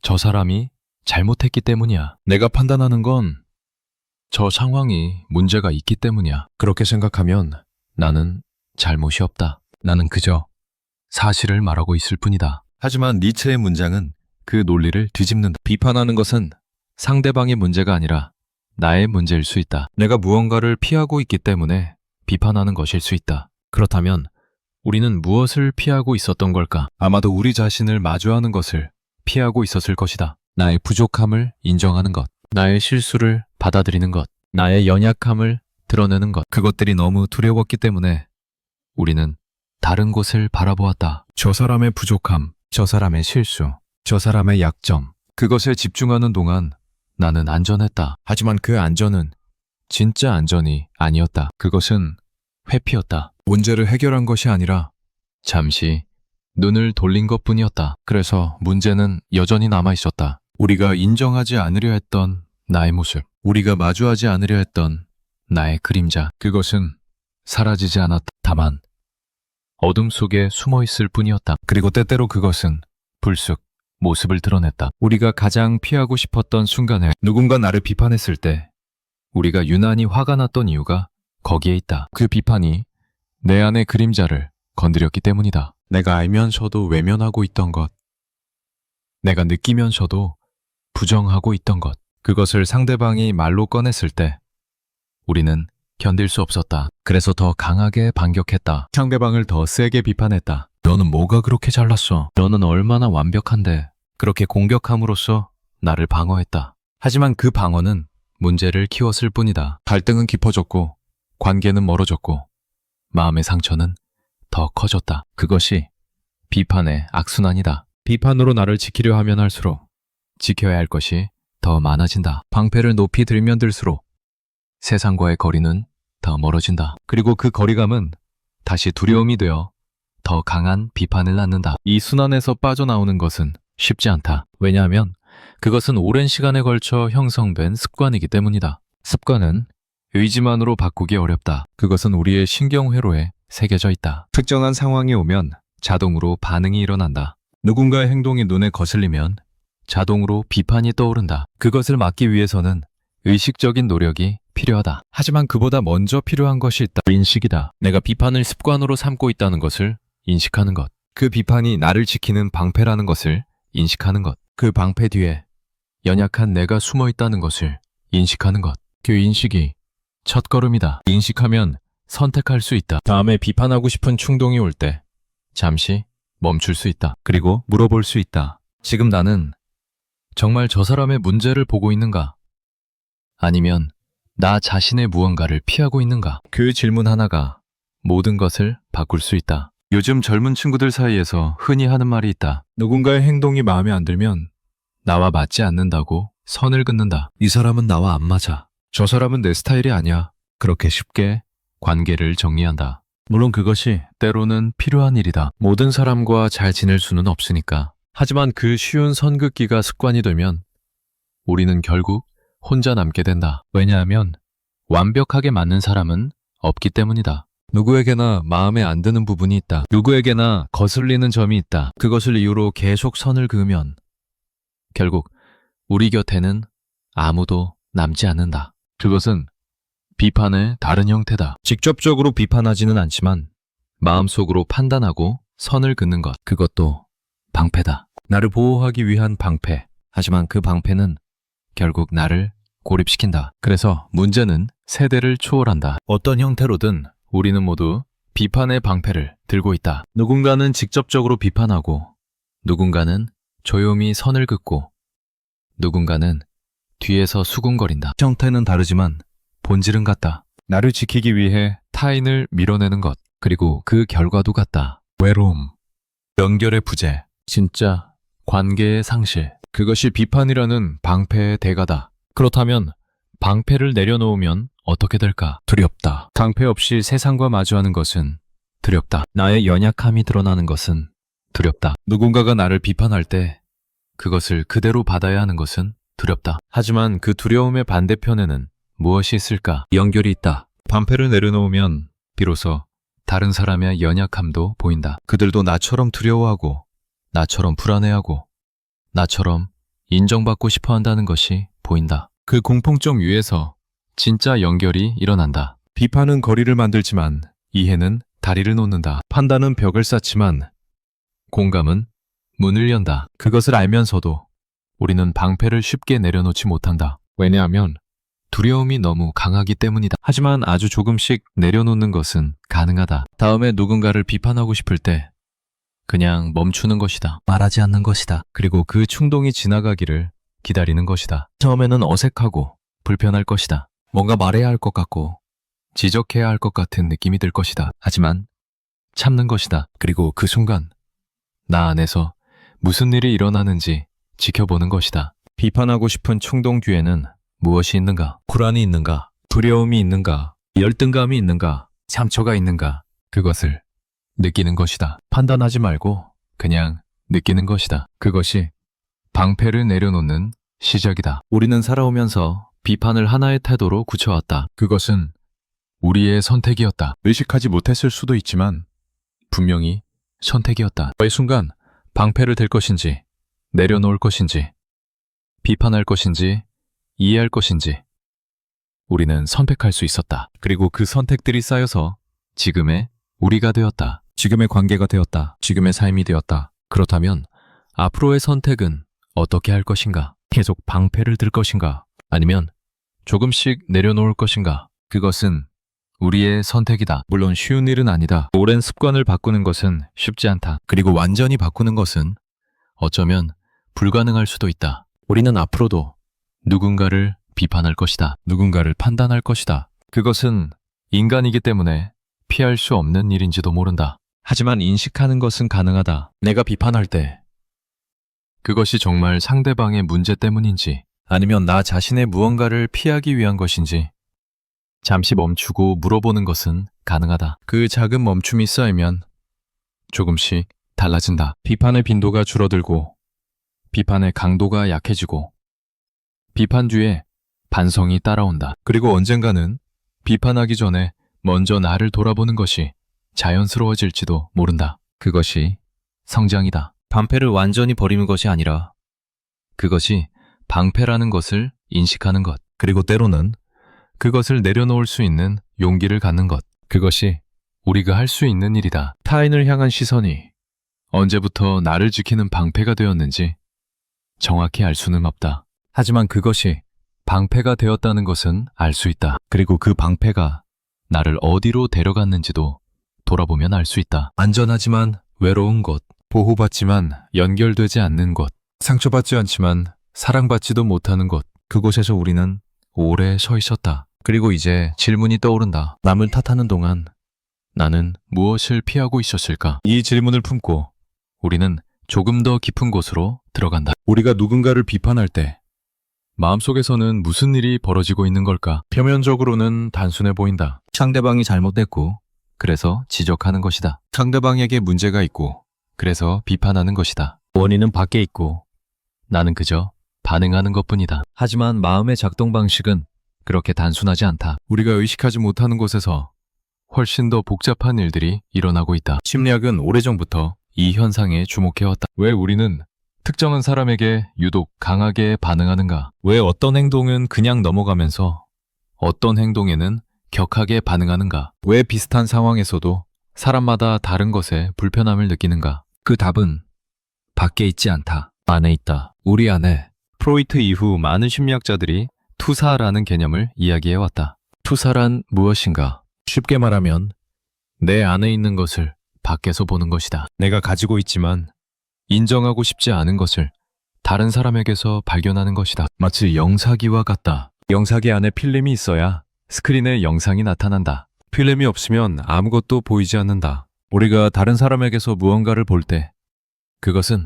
저 사람이 잘못했기 때문이야. 내가 판단하는 건 저 상황이 문제가 있기 때문이야. 그렇게 생각하면 나는 잘못이 없다. 나는 그저 사실을 말하고 있을 뿐이다. 하지만 니체의 문장은 그 논리를 뒤집는다. 비판하는 것은 상대방의 문제가 아니라 나의 문제일 수 있다. 내가 무언가를 피하고 있기 때문에 비판하는 것일 수 있다. 그렇다면 우리는 무엇을 피하고 있었던 걸까? 아마도 우리 자신을 마주하는 것을 피하고 있었을 것이다. 나의 부족함을 인정하는 것, 나의 실수를 받아들이는 것, 나의 연약함을 드러내는 것. 그것들이 너무 두려웠기 때문에 우리는 다른 곳을 바라보았다. 저 사람의 부족함, 저 사람의 실수, 저 사람의 약점. 그것에 집중하는 동안 나는 안전했다. 하지만 그 안전은 진짜 안전이 아니었다. 그것은 회피였다. 문제를 해결한 것이 아니라 잠시 눈을 돌린 것뿐이었다. 그래서 문제는 여전히 남아 있었다. 우리가 인정하지 않으려 했던 나의 모습, 우리가 마주하지 않으려 했던 나의 그림자, 그것은 사라지지 않았다. 다만 어둠 속에 숨어 있을 뿐이었다. 그리고 때때로 그것은 불쑥 모습을 드러냈다. 우리가 가장 피하고 싶었던 순간에 누군가 나를 비판했을 때 우리가 유난히 화가 났던 이유가 거기에 있다. 그 비판이 내 안의 그림자를 건드렸기 때문이다. 내가 알면서도 외면하고 있던 것, 내가 느끼면서도 부정하고 있던 것, 그것을 상대방이 말로 꺼냈을 때 우리는 견딜 수 없었다. 그래서 더 강하게 반격했다. 상대방을 더 세게 비판했다. 너는 뭐가 그렇게 잘났어? 너는 얼마나 완벽한데? 그렇게 공격함으로써 나를 방어했다. 하지만 그 방어는 문제를 키웠을 뿐이다. 갈등은 깊어졌고 관계는 멀어졌고 마음의 상처는 더 커졌다. 그것이 비판의 악순환이다. 비판으로 나를 지키려 하면 할수록 지켜야 할 것이 더 많아진다. 방패를 높이 들면 들수록 세상과의 거리는 더 멀어진다. 그리고 그 거리감은 다시 두려움이 되어 더 강한 비판을 낳는다. 이 순환에서 빠져나오는 것은 쉽지 않다. 왜냐하면 그것은 오랜 시간에 걸쳐 형성된 습관이기 때문이다. 습관은 의지만으로 바꾸기 어렵다. 그것은 우리의 신경회로에 새겨져 있다. 특정한 상황이 오면 자동으로 반응이 일어난다. 누군가의 행동이 눈에 거슬리면 자동으로 비판이 떠오른다. 그것을 막기 위해서는 의식적인 노력이 필요하다. 하지만 그보다 먼저 필요한 것이 있다. 인식이다. 내가 비판을 습관으로 삼고 있다는 것을 인식하는 것. 그 비판이 나를 지키는 방패라는 것을 인식하는 것. 그 방패 뒤에 연약한 내가 숨어 있다는 것을 인식하는 것. 그 인식이 첫걸음이다. 인식하면 선택할 수 있다. 다음에 비판하고 싶은 충동이 올 때 잠시 멈출 수 있다. 그리고 물어볼 수 있다. 지금 나는 정말 저 사람의 문제를 보고 있는가? 아니면 나 자신의 무언가를 피하고 있는가? 그 질문 하나가 모든 것을 바꿀 수 있다. 요즘 젊은 친구들 사이에서 흔히 하는 말이 있다. 누군가의 행동이 마음에 안 들면 나와 맞지 않는다고 선을 긋는다. 이 사람은 나와 안 맞아. 저 사람은 내 스타일이 아니야. 그렇게 쉽게 관계를 정리한다. 물론 그것이 때로는 필요한 일이다. 모든 사람과 잘 지낼 수는 없으니까. 하지만 그 쉬운 선 긋기가 습관이 되면 우리는 결국 혼자 남게 된다. 왜냐하면 완벽하게 맞는 사람은 없기 때문이다. 누구에게나 마음에 안 드는 부분이 있다. 누구에게나 거슬리는 점이 있다. 그것을 이유로 계속 선을 그으면 결국 우리 곁에는 아무도 남지 않는다. 그것은 비판의 다른 형태다. 직접적으로 비판하지는 않지만 마음속으로 판단하고 선을 긋는 것. 그것도 방패다. 나를 보호하기 위한 방패. 하지만 그 방패는 결국 나를 고립시킨다. 그래서 문제는 세대를 초월한다. 어떤 형태로든 우리는 모두 비판의 방패를 들고 있다. 누군가는 직접적으로 비판하고 누군가는 조용히 선을 긋고 누군가는 뒤에서 수군거린다. 형태는 다르지만 본질은 같다. 나를 지키기 위해 타인을 밀어내는 것, 그리고 그 결과도 같다. 외로움, 연결의 부재, 진짜 관계의 상실. 그것이 비판이라는 방패의 대가다. 그렇다면 방패를 내려놓으면 어떻게 될까? 두렵다. 방패 없이 세상과 마주하는 것은 두렵다. 나의 연약함이 드러나는 것은 두렵다. 누군가가 나를 비판할 때 그것을 그대로 받아야 하는 것은 두렵다. 하지만 그 두려움의 반대편에는 무엇이 있을까? 연결이 있다. 방패를 내려놓으면 비로소 다른 사람의 연약함도 보인다. 그들도 나처럼 두려워하고 나처럼 불안해하고 나처럼 인정받고 싶어 한다는 것이 보인다. 그 공통점 위에서 진짜 연결이 일어난다. 비판은 거리를 만들지만 이해는 다리를 놓는다. 판단은 벽을 쌓지만 공감은 문을 연다. 그것을 알면서도 우리는 방패를 쉽게 내려놓지 못한다. 왜냐하면 두려움이 너무 강하기 때문이다. 하지만 아주 조금씩 내려놓는 것은 가능하다. 다음에 누군가를 비판하고 싶을 때 그냥 멈추는 것이다. 말하지 않는 것이다. 그리고 그 충동이 지나가기를 기다리는 것이다. 처음에는 어색하고 불편할 것이다. 뭔가 말해야 할 것 같고 지적해야 할 것 같은 느낌이 들 것이다. 하지만 참는 것이다. 그리고 그 순간 나 안에서 무슨 일이 일어나는지 지켜보는 것이다. 비판하고 싶은 충동 뒤에는 무엇이 있는가? 불안이 있는가? 두려움이 있는가, 열등감이 있는가, 상처가 있는가, 그것을 느끼는 것이다. 판단하지 말고 그냥 느끼는 것이다. 그것이 방패를 내려놓는 시작이다. 우리는 살아오면서 비판을 하나의 태도로 굳혀왔다. 그것은 우리의 선택이었다. 의식하지 못했을 수도 있지만 분명히 선택이었다. 이 순간 방패를 들 것인지 내려놓을 것인지 비판할 것인지 이해할 것인지 우리는 선택할 수 있었다. 그리고 그 선택들이 쌓여서 지금의 우리가 되었다. 지금의 관계가 되었다. 지금의 삶이 되었다. 그렇다면 앞으로의 선택은 어떻게 할 것인가? 계속 방패를 들 것인가? 아니면 조금씩 내려놓을 것인가? 그것은 우리의 선택이다. 물론 쉬운 일은 아니다. 오랜 습관을 바꾸는 것은 쉽지 않다. 그리고 완전히 바꾸는 것은 어쩌면 불가능할 수도 있다. 우리는 앞으로도 누군가를 비판할 것이다. 누군가를 판단할 것이다. 그것은 인간이기 때문에 피할 수 없는 일인지도 모른다. 하지만 인식하는 것은 가능하다. 내가 비판할 때 그것이 정말 상대방의 문제 때문인지 아니면 나 자신의 무언가를 피하기 위한 것인지 잠시 멈추고 물어보는 것은 가능하다. 그 작은 멈춤이 쌓이면 조금씩 달라진다. 비판의 빈도가 줄어들고 비판의 강도가 약해지고 비판 뒤에 반성이 따라온다. 그리고 언젠가는 비판하기 전에 먼저 나를 돌아보는 것이 자연스러워질지도 모른다. 그것이 성장이다. 방패를 완전히 버리는 것이 아니라 그것이 방패라는 것을 인식하는 것. 그리고 때로는 그것을 내려놓을 수 있는 용기를 갖는 것. 그것이 우리가 할 수 있는 일이다. 타인을 향한 시선이 언제부터 나를 지키는 방패가 되었는지 정확히 알 수는 없다. 하지만 그것이 방패가 되었다는 것은 알 수 있다. 그리고 그 방패가 나를 어디로 데려갔는지도 돌아보면 알 수 있다. 안전하지만 외로운 곳, 보호받지만 연결되지 않는 곳, 상처받지 않지만 사랑받지도 못하는 곳. 그곳에서 우리는 오래 서 있었다. 그리고 이제 질문이 떠오른다. 남을 탓하는 동안 나는 무엇을 피하고 있었을까? 이 질문을 품고 우리는 조금 더 깊은 곳으로 들어간다. 우리가 누군가를 비판할 때 마음속에서는 무슨 일이 벌어지고 있는 걸까? 표면적으로는 단순해 보인다. 상대방이 잘못됐고 그래서 지적하는 것이다. 상대방에게 문제가 있고 그래서 비판하는 것이다. 원인은 밖에 있고 나는 그저 반응하는 것뿐이다. 하지만 마음의 작동 방식은 그렇게 단순하지 않다. 우리가 의식하지 못하는 곳에서 훨씬 더 복잡한 일들이 일어나고 있다. 심리학은 오래전부터 이 현상에 주목해왔다. 왜 우리는 특정한 사람에게 유독 강하게 반응하는가? 왜 어떤 행동은 그냥 넘어가면서 어떤 행동에는 격하게 반응하는가? 왜 비슷한 상황에서도 사람마다 다른 것에 불편함을 느끼는가? 그 답은 밖에 있지 않다. 안에 있다. 우리 안에. 프로이트 이후 많은 심리학자들이 투사라는 개념을 이야기해왔다. 투사란 무엇인가? 쉽게 말하면 내 안에 있는 것을 밖에서 보는 것이다. 내가 가지고 있지만 인정하고 싶지 않은 것을 다른 사람에게서 발견하는 것이다. 마치 영사기와 같다. 영사기 안에 필름이 있어야 스크린에 영상이 나타난다. 필름이 없으면 아무것도 보이지 않는다. 우리가 다른 사람에게서 무언가를 볼 때 그것은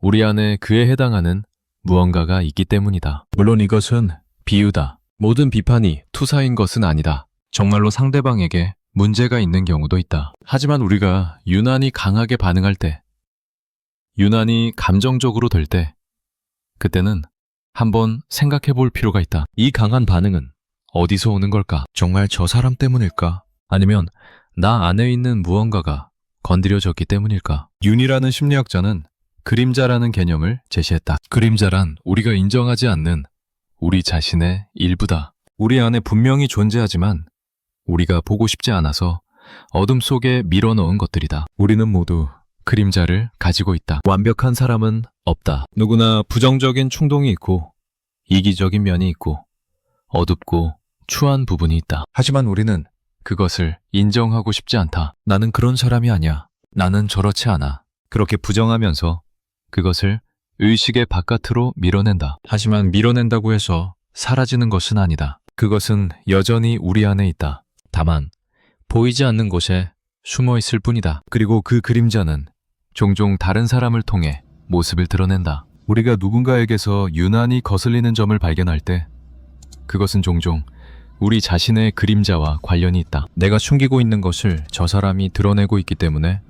우리 안에 그에 해당하는 무언가가 있기 때문이다. 물론 이것은 비유다. 모든 비판이 투사인 것은 아니다. 정말로 상대방에게 문제가 있는 경우도 있다. 하지만 우리가 유난히 강하게 반응할 때, 유난히 감정적으로 될 때, 그때는 한번 생각해 볼 필요가 있다. 이 강한 반응은 어디서 오는 걸까? 정말 저 사람 때문일까? 아니면 나 안에 있는 무언가가 건드려졌기 때문일까? 윤이라는 심리학자는 그림자라는 개념을 제시했다. 그림자란 우리가 인정하지 않는 우리 자신의 일부다. 우리 안에 분명히 존재하지만 우리가 보고 싶지 않아서 어둠 속에 밀어넣은 것들이다. 우리는 모두 그림자를 가지고 있다. 완벽한 사람은 없다. 누구나 부정적인 충동이 있고 이기적인 면이 있고 어둡고 추한 부분이 있다. 하지만 우리는 그것을 인정하고 싶지 않다. 나는 그런 사람이 아니야. 나는 저렇지 않아. 그렇게 부정하면서 그것을 의식의 바깥으로 밀어낸다. 하지만 밀어낸다고 해서 사라지는 것은 아니다. 그것은 여전히 우리 안에 있다. 다만 보이지 않는 곳에 숨어 있을 뿐이다. 그리고 그 그림자는 종종 다른 사람을 통해 모습을 드러낸다. 우리가 누군가에게서 유난히 거슬리는 점을 발견할 때 그것은 종종 우리 자신의 그림자와 관련이 있다. 내가 숨기고 있는 것을 저 사람이 드러내고 있기 때문에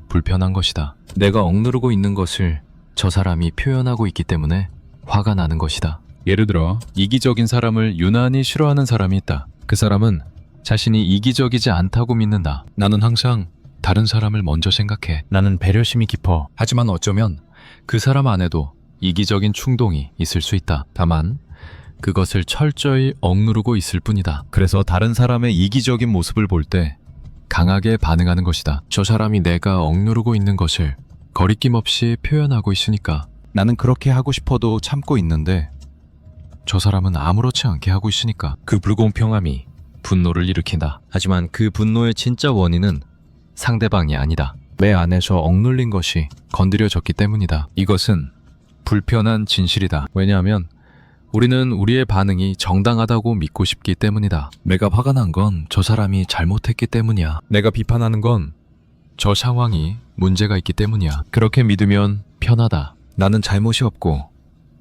불편한 것이다. 내가 억누르고 있는 것을 저 사람이 표현하고 있기 때문에 화가 나는 것이다. 예를 들어 이기적인 사람을 유난히 싫어하는 사람이 있다. 그 사람은 자신이 이기적이지 않다고 믿는다. 나는 항상 다른 사람을 먼저 생각해. 나는 배려심이 깊어. 하지만 어쩌면 그 사람 안에도 이기적인 충동이 있을 수 있다. 다만 그것을 철저히 억누르고 있을 뿐이다. 그래서 다른 사람의 이기적인 모습을 볼 때 강하게 반응하는 것이다. 저 사람이 내가 억누르고 있는 것을 거리낌 없이 표현하고 있으니까 나는 그렇게 하고 싶어도 참고 있는데 저 사람은 아무렇지 않게 하고 있으니까 그 불공평함이 분노를 일으킨다. 하지만 그 분노의 진짜 원인은 상대방이 아니다. 내 안에서 억눌린 것이 건드려졌기 때문이다. 이것은 불편한 진실이다. 왜냐하면 우리는 우리의 반응이 정당하다고 믿고 싶기 때문이다. 내가 화가 난 건 저 사람이 잘못했기 때문이야. 내가 비판하는 건 저 상황이 문제가 있기 때문이야. 그렇게 믿으면 편하다. 나는 잘못이 없고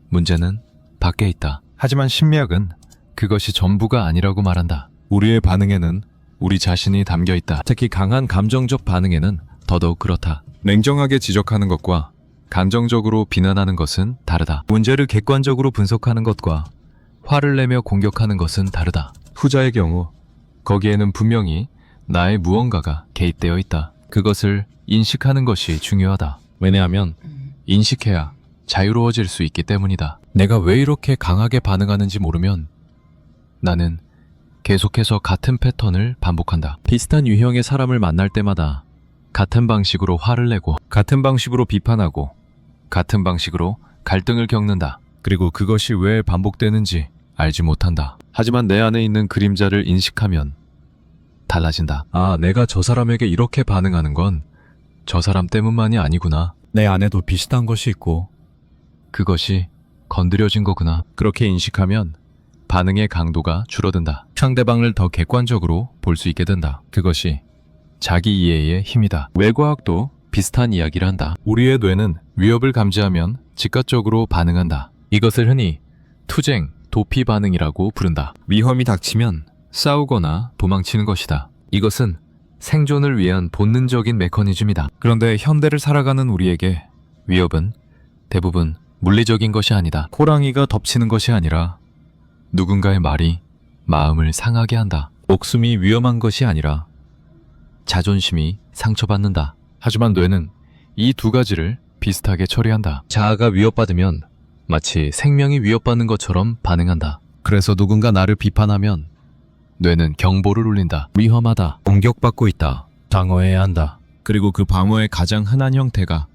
문제는 밖에 있다. 하지만 심리학은 그것이 전부가 아니라고 말한다. 우리의 반응에는 우리 자신이 담겨 있다. 특히 강한 감정적 반응에는 더더욱 그렇다. 냉정하게 지적하는 것과 감정적으로 비난하는 것은 다르다. 문제를 객관적으로 분석하는 것과 화를 내며 공격하는 것은 다르다. 후자의 경우 거기에는 분명히 나의 무언가가 개입되어 있다. 그것을 인식하는 것이 중요하다. 왜냐하면 인식해야 자유로워질 수 있기 때문이다. 내가 왜 이렇게 강하게 반응하는지 모르면 나는 계속해서 같은 패턴을 반복한다. 비슷한 유형의 사람을 만날 때마다 같은 방식으로 화를 내고 같은 방식으로 비판하고 같은 방식으로 갈등을 겪는다. 그리고 그것이 왜 반복되는지 알지 못한다. 하지만 내 안에 있는 그림자를 인식하면 달라진다. 아, 내가 저 사람에게 이렇게 반응하는 건 저 사람 때문만이 아니구나. 내 안에도 비슷한 것이 있고 그것이 건드려진 거구나. 그렇게 인식하면 반응의 강도가 줄어든다. 상대방을 더 객관적으로 볼 수 있게 된다. 그것이 자기 이해의 힘이다. 외과학도 비슷한 이야기를 한다. 우리의 뇌는 위협을 감지하면 즉각적으로 반응한다. 이것을 흔히 투쟁, 도피 반응이라고 부른다. 위험이 닥치면 싸우거나 도망치는 것이다. 이것은 생존을 위한 본능적인 메커니즘이다. 그런데 현대를 살아가는 우리에게 위협은 대부분 물리적인 것이 아니다. 호랑이가 덮치는 것이 아니라 누군가의 말이 마음을 상하게 한다. 목숨이 위험한 것이 아니라 자존심이 상처받는다. 하지만 뇌는 이 두 가지를 비슷하게 처리한다. 자아가 위협받으면 마치 생명이 위협받는 것처럼 반응한다. 그래서 누군가 나를 비판하면 뇌는 경보를 울린다. 위험하다. 공격받고 있다. 방어해야 한다. 그리고 그 방어의 가장 흔한 형태가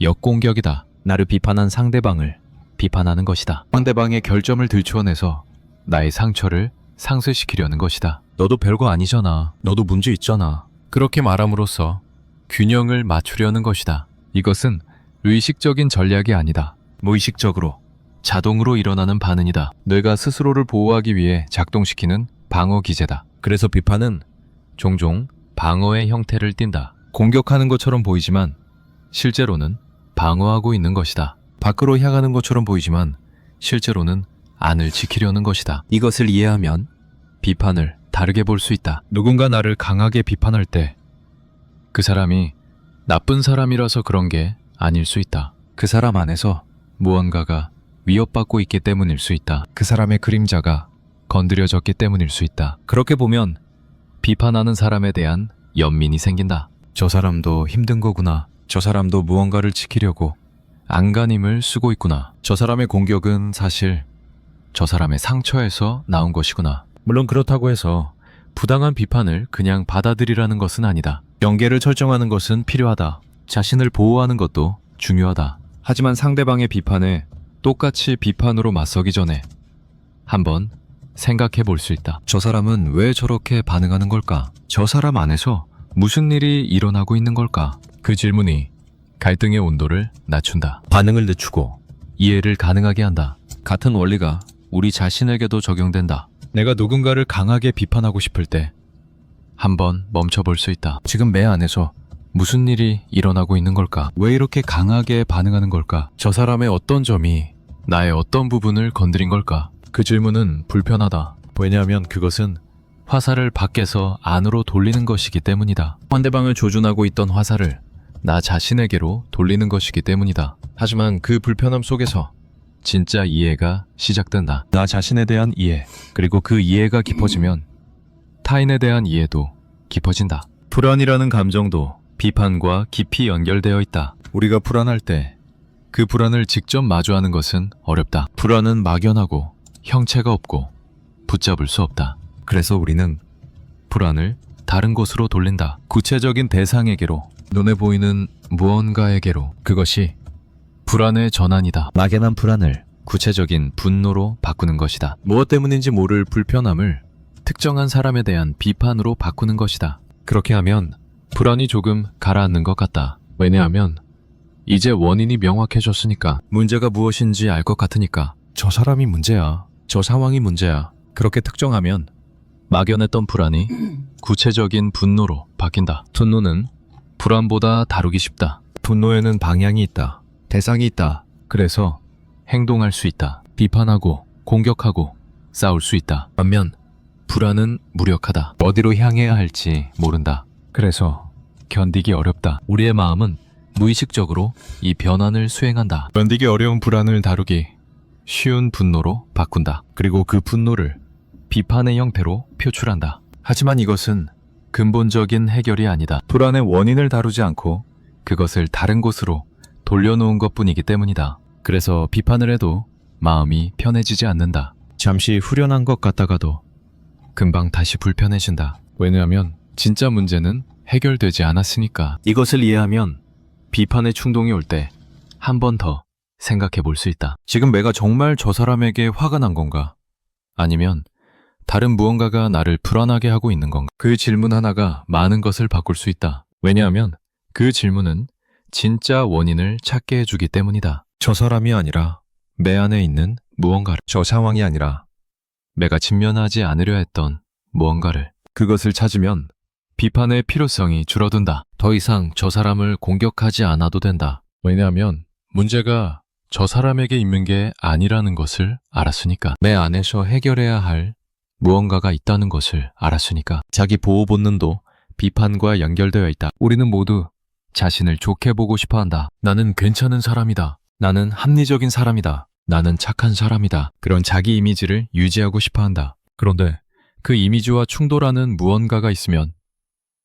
역공격이다. 나를 비판한 상대방을 비판하는 것이다. 상대방의 결점을 들추어내서 나의 상처를 상쇄시키려는 것이다. 너도 별거 아니잖아. 너도 문제 있잖아. 그렇게 말함으로써 균형을 맞추려는 것이다. 이것은 의식적인 전략이 아니다. 무의식적으로, 자동으로 일어나는 반응이다. 뇌가 스스로를 보호하기 위해 작동시키는 방어 기제다. 그래서 비판은 종종 방어의 형태를 띈다. 공격하는 것처럼 보이지만 실제로는 방어하고 있는 것이다. 밖으로 향하는 것처럼 보이지만 실제로는 안을 지키려는 것이다. 이것을 이해하면 비판을 다르게 볼 수 있다. 누군가 나를 강하게 비판할 때 그 사람이 나쁜 사람이라서 그런 게 아닐 수 있다. 그 사람 안에서 무언가가 위협받고 있기 때문일 수 있다. 그 사람의 그림자가 건드려졌기 때문일 수 있다. 그렇게 보면 비판하는 사람에 대한 연민이 생긴다. 저 사람도 힘든 거구나. 저 사람도 무언가를 지키려고 안간힘을 쓰고 있구나. 저 사람의 공격은 사실 저 사람의 상처에서 나온 것이구나. 물론 그렇다고 해서 부당한 비판을 그냥 받아들이라는 것은 아니다. 경계를 설정하는 것은 필요하다. 자신을 보호하는 것도 중요하다. 하지만 상대방의 비판에 똑같이 비판으로 맞서기 전에 한번 생각해 볼 수 있다. 저 사람은 왜 저렇게 반응하는 걸까? 저 사람 안에서 무슨 일이 일어나고 있는 걸까? 그 질문이 갈등의 온도를 낮춘다. 반응을 늦추고 이해를 가능하게 한다. 같은 원리가 우리 자신에게도 적용된다. 내가 누군가를 강하게 비판하고 싶을 때 한번 멈춰볼 수 있다. 지금 내 안에서 무슨 일이 일어나고 있는 걸까? 왜 이렇게 강하게 반응하는 걸까? 저 사람의 어떤 점이 나의 어떤 부분을 건드린 걸까? 그 질문은 불편하다. 왜냐하면 그것은 화살을 밖에서 안으로 돌리는 것이기 때문이다. 상대방을 조준하고 있던 화살을 나 자신에게로 돌리는 것이기 때문이다. 하지만 그 불편함 속에서 진짜 이해가 시작된다. 나 자신에 대한 이해, 그리고 그 이해가 깊어지면 타인에 대한 이해도 깊어진다. 불안이라는 감정도 비판과 깊이 연결되어 있다. 우리가 불안할 때 그 불안을 직접 마주하는 것은 어렵다. 불안은 막연하고 형체가 없고 붙잡을 수 없다. 그래서 우리는 불안을 다른 곳으로 돌린다. 구체적인 대상에게로, 눈에 보이는 무언가에게로. 그것이 불안의 전환이다. 막연한 불안을 구체적인 분노로 바꾸는 것이다. 무엇 때문인지 모를 불편함을 특정한 사람에 대한 비판으로 바꾸는 것이다. 그렇게 하면 불안이 조금 가라앉는 것 같다. 왜냐하면 이제 원인이 명확해졌으니까, 문제가 무엇인지 알 것 같으니까. 저 사람이 문제야, 저 상황이 문제야. 그렇게 특정하면 막연했던 불안이 구체적인 분노로 바뀐다. 분노는 불안보다 다루기 쉽다. 분노에는 방향이 있다. 대상이 있다. 그래서 행동할 수 있다. 비판하고 공격하고 싸울 수 있다. 반면 불안은 무력하다. 어디로 향해야 할지 모른다. 그래서 견디기 어렵다. 우리의 마음은 무의식적으로 이 변환을 수행한다. 견디기 어려운 불안을 다루기 쉬운 분노로 바꾼다. 그리고 그 분노를 비판의 형태로 표출한다. 하지만 이것은 근본적인 해결이 아니다. 불안의 원인을 다루지 않고 그것을 다른 곳으로 돌려놓은 것뿐이기 때문이다. 그래서 비판을 해도 마음이 편해지지 않는다. 잠시 후련한 것 같다가도 금방 다시 불편해진다. 왜냐하면 진짜 문제는 해결되지 않았으니까. 이것을 이해하면 비판의 충동이 올 때 한 번 더 생각해 볼 수 있다. 지금 내가 정말 저 사람에게 화가 난 건가? 아니면 다른 무언가가 나를 불안하게 하고 있는 건가? 그 질문 하나가 많은 것을 바꿀 수 있다. 왜냐하면 그 질문은 진짜 원인을 찾게 해주기 때문이다. 저 사람이 아니라 내 안에 있는 무언가를, 저 상황이 아니라 내가 직면하지 않으려 했던 무언가를, 그것을 찾으면 비판의 필요성이 줄어든다. 더 이상 저 사람을 공격하지 않아도 된다. 왜냐하면 문제가 저 사람에게 있는 게 아니라는 것을 알았으니까. 내 안에서 해결해야 할 무언가가 있다는 것을 알았으니까. 자기 보호 본능도 비판과 연결되어 있다. 우리는 모두 자신을 좋게 보고 싶어 한다. 나는 괜찮은 사람이다. 나는 합리적인 사람이다. 나는 착한 사람이다. 그런 자기 이미지를 유지하고 싶어 한다. 그런데 그 이미지와 충돌하는 무언가가 있으면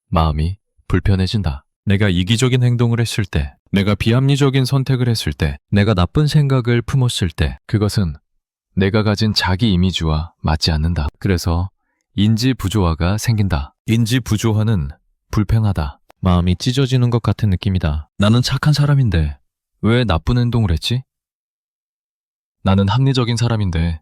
마음이 불편해진다. 내가 이기적인 행동을 했을 때, 내가 비합리적인 선택을 했을 때, 내가 나쁜 생각을 품었을 때, 그것은 내가 가진 자기 이미지와 맞지 않는다. 그래서 인지 부조화가 생긴다. 인지 부조화는 불편하다. 마음이 찢어지는 것 같은 느낌이다. 나는 착한 사람인데 왜 나쁜 행동을 했지? 나는 합리적인 사람인데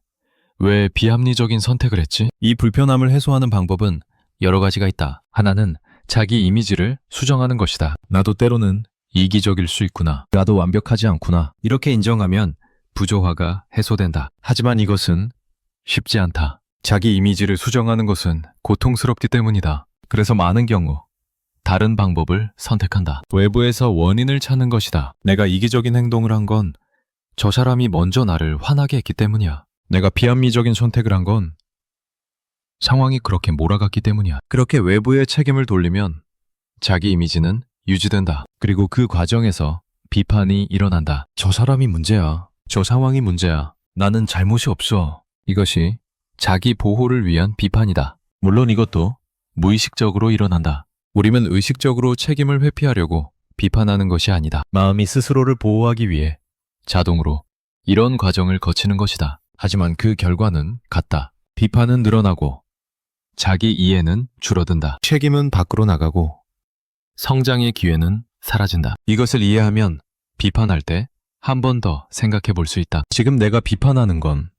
왜 비합리적인 선택을 했지? 이 불편함을 해소하는 방법은 여러 가지가 있다. 하나는 자기 이미지를 수정하는 것이다. 나도 때로는 이기적일 수 있구나. 나도 완벽하지 않구나. 이렇게 인정하면 부조화가 해소된다. 하지만 이것은 쉽지 않다. 자기 이미지를 수정하는 것은 고통스럽기 때문이다. 그래서 많은 경우 다른 방법을 선택한다. 외부에서 원인을 찾는 것이다. 내가 이기적인 행동을 한 건 저 사람이 먼저 나를 화나게 했기 때문이야. 내가 비합리적인 선택을 한 건 상황이 그렇게 몰아갔기 때문이야. 그렇게 외부의 책임을 돌리면 자기 이미지는 유지된다. 그리고 그 과정에서 비판이 일어난다. 저 사람이 문제야. 저 상황이 문제야. 나는 잘못이 없어. 이것이 자기 보호를 위한 비판이다. 물론 이것도 무의식적으로 일어난다. 우리는 의식적으로 책임을 회피하려고 비판하는 것이 아니다. 마음이 스스로를 보호하기 위해 자동으로 이런 과정을 거치는 것이다. 하지만 그 결과는 같다. 비판은 늘어나고 자기 이해는 줄어든다. 책임은 밖으로 나가고 성장의 기회는 사라진다. 이것을 이해하면 비판할 때 한 번 더 생각해 볼 수 있다. 지금 내가 비판하는 건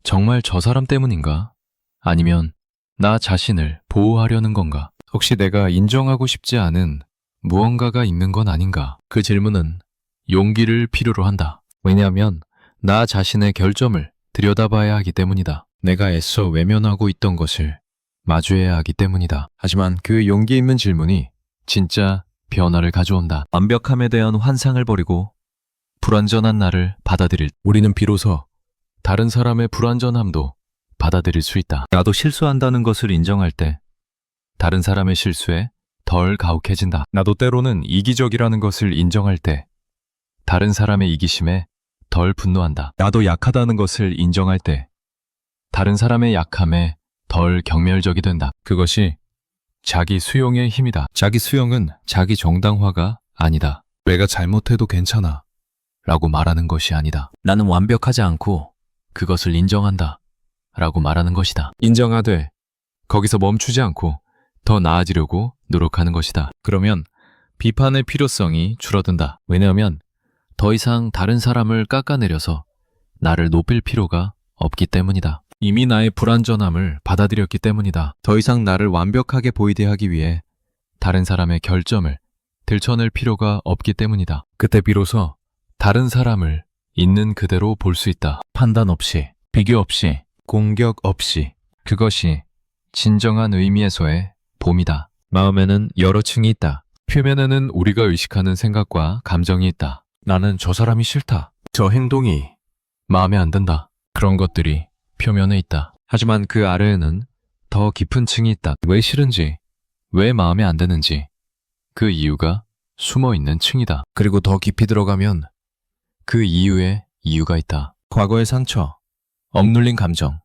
정말 저 사람 때문인가? 아니면 나 자신을 보호하려는 건가? 혹시 내가 인정하고 싶지 않은 무언가가 있는 건 아닌가? 그 질문은 용기를 필요로 한다. 왜냐하면 나 자신의 결점을 들여다봐야 하기 때문이다. 내가 애써 외면하고 있던 것을 마주해야 하기 때문이다. 하지만 그 용기 있는 질문이 진짜 변화를 가져온다. 완벽함에 대한 환상을 버리고 불완전한 나를 받아들일 우리는 비로소 다른 사람의 불완전함도 받아들일 수 있다. 나도 실수한다는 것을 인정할 때 다른 사람의 실수에 덜 가혹해진다. 나도 때로는 이기적이라는 것을 인정할 때 다른 사람의 이기심에 덜 분노한다. 나도 약하다는 것을 인정할 때 다른 사람의 약함에 덜 경멸적이 된다. 그것이 자기 수용의 힘이다. 자기 수용은 자기 정당화가 아니다. 내가 잘못해도 괜찮아 라고 말하는 것이 아니다. 나는 완벽하지 않고 그것을 인정한다 라고 말하는 것이다. 인정하되 거기서 멈추지 않고 더 나아지려고 노력하는 것이다. 그러면 비판의 필요성이 줄어든다. 왜냐하면 더 이상 다른 사람을 깎아내려서 나를 높일 필요가 없기 때문이다. 이미 나의 불완전함을 받아들였기 때문이다. 더 이상 나를 완벽하게 보이게 하기 위해 다른 사람의 결점을 들춰낼 필요가 없기 때문이다. 그때 비로소 다른 사람을 있는 그대로 볼 수 있다. 판단 없이, 비교 없이, 공격 없이. 그것이 진정한 의미에서의 봄이다. 마음에는 여러 층이 있다. 표면에는 우리가 의식하는 생각과 감정이 있다. 나는 저 사람이 싫다. 저 행동이 마음에 안 든다. 그런 것들이 표면에 있다. 하지만 그 아래에는 더 깊은 층이 있다. 왜 싫은지, 왜 마음에 안 드는지 그 이유가 숨어 있는 층이다. 그리고 더 깊이 들어가면 그 이유에 이유가 있다. 과거의 상처, 억눌린 감정,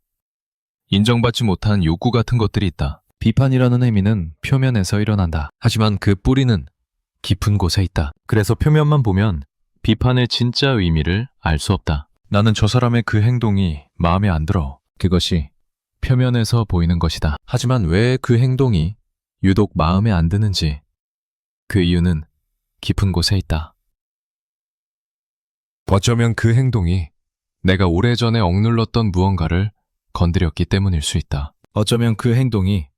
인정받지 못한 욕구 같은 것들이 있다. 비판이라는 의미는 표면에서 일어난다. 하지만 그 뿌리는 깊은 곳에 있다. 그래서 표면만 보면 비판의 진짜 의미를 알 수 없다. 나는 저 사람의 그 행동이 마음에 안 들어. 그것이 표면에서 보이는 것이다. 하지만 왜 그 행동이 유독 마음에 안 드는지 그 이유는 깊은 곳에 있다. 어쩌면 그 행동이 내가 오래전에 억눌렀던 무언가를 건드렸기 때문일 수 있다. 어쩌면 그 행동이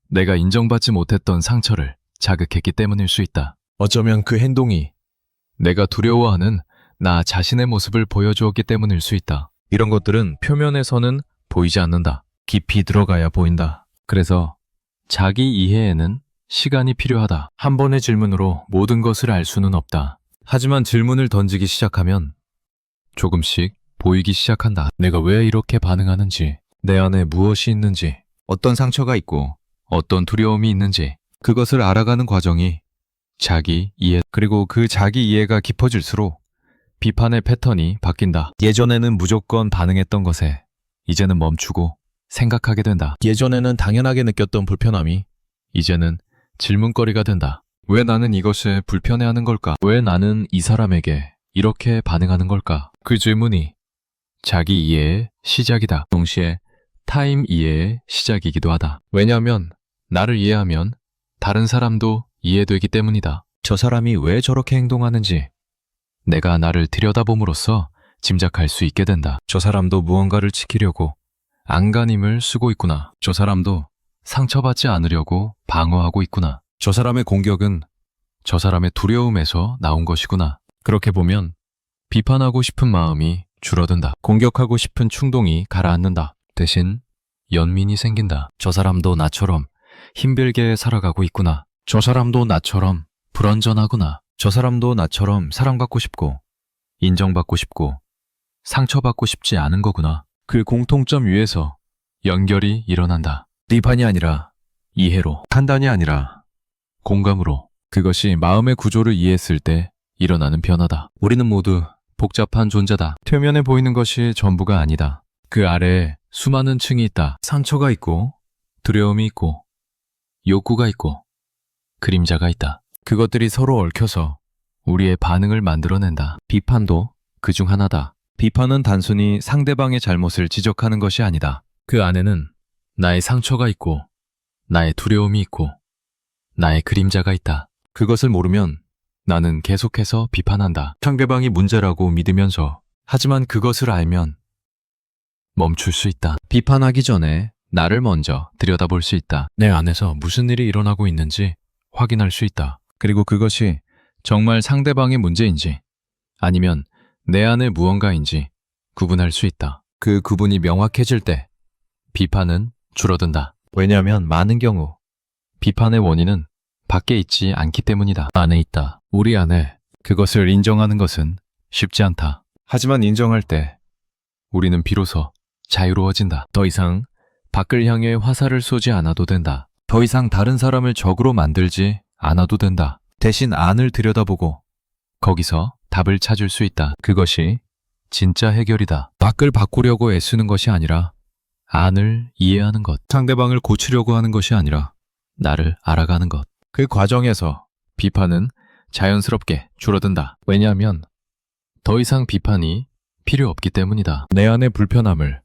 내가 인정받지 못했던 상처를 자극했기 때문일 수 있다. 어쩌면 그 행동이 내가 두려워하는 나 자신의 모습을 보여주었기 때문일 수 있다. 이런 것들은 표면에서는 보이지 않는다. 깊이 들어가야 보인다. 그래서 자기 이해에는 시간이 필요하다. 한 번의 질문으로 모든 것을 알 수는 없다. 하지만 질문을 던지기 시작하면 조금씩 보이기 시작한다. 내가 왜 이렇게 반응하는지, 내 안에 무엇이 있는지, 어떤 상처가 있고 어떤 두려움이 있는지 그것을 알아가는 과정이 자기 이해, 그리고 그 자기 이해가 깊어질수록 비판의 패턴이 바뀐다. 예전에는 무조건 반응했던 것에 이제는 멈추고 생각하게 된다. 예전에는 당연하게 느꼈던 불편함이 이제는 질문거리가 된다. 왜 나는 이것에 불편해하는 걸까? 왜 나는 이 사람에게 이렇게 반응하는 걸까? 그 질문이 자기 이해의 시작이다. 동시에 타임 이해의 시작이기도 하다. 왜냐하면 나를 이해하면 다른 사람도 이해되기 때문이다. 저 사람이 왜 저렇게 행동하는지 내가 나를 들여다봄으로써 짐작할 수 있게 된다. 저 사람도 무언가를 지키려고 안간힘을 쓰고 있구나. 저 사람도 상처받지 않으려고 방어하고 있구나. 저 사람의 공격은 저 사람의 두려움에서 나온 것이구나. 그렇게 보면 비판하고 싶은 마음이 줄어든다. 공격하고 싶은 충동이 가라앉는다. 대신 연민이 생긴다. 저 사람도 나처럼 힘들게 살아가고 있구나. 저 사람도 나처럼 불완전하구나. 저 사람도 나처럼 사랑받고 싶고 인정받고 싶고 상처받고 싶지 않은 거구나. 그 공통점 위에서 연결이 일어난다. 비판이 아니라 이해로, 판단이 아니라 공감으로. 그것이 마음의 구조를 이해했을 때 일어나는 변화다. 우리는 모두 복잡한 존재다. 표면에 보이는 것이 전부가 아니다. 그 아래에 수많은 층이 있다. 상처가 있고 두려움이 있고 욕구가 있고 그림자가 있다. 그것들이 서로 얽혀서 우리의 반응을 만들어낸다. 비판도 그중 하나다. 비판은 단순히 상대방의 잘못을 지적하는 것이 아니다. 그 안에는 나의 상처가 있고 나의 두려움이 있고 나의 그림자가 있다. 그것을 모르면 나는 계속해서 비판한다. 상대방이 문제라고 믿으면서. 하지만 그것을 알면 멈출 수 있다. 비판하기 전에 나를 먼저 들여다볼 수 있다. 내 안에서 무슨 일이 일어나고 있는지 확인할 수 있다. 그리고 그것이 정말 상대방의 문제인지 아니면 내 안의 무언가인지 구분할 수 있다. 그 구분이 명확해질 때 비판은 줄어든다. 왜냐하면 많은 경우 비판의 원인은 밖에 있지 않기 때문이다. 안에 있다. 우리 안에. 그것을 인정하는 것은 쉽지 않다. 하지만 인정할 때 우리는 비로소 자유로워진다. 더 이상 밖을 향해 화살을 쏘지 않아도 된다. 더 이상 다른 사람을 적으로 만들지 않아도 된다. 대신 안을 들여다보고 거기서 답을 찾을 수 있다. 그것이 진짜 해결이다. 밖을 바꾸려고 애쓰는 것이 아니라 안을 이해하는 것. 상대방을 고치려고 하는 것이 아니라 나를 알아가는 것. 그 과정에서 비판은 자연스럽게 줄어든다. 왜냐하면 더 이상 비판이 필요 없기 때문이다. 내 안의 불편함을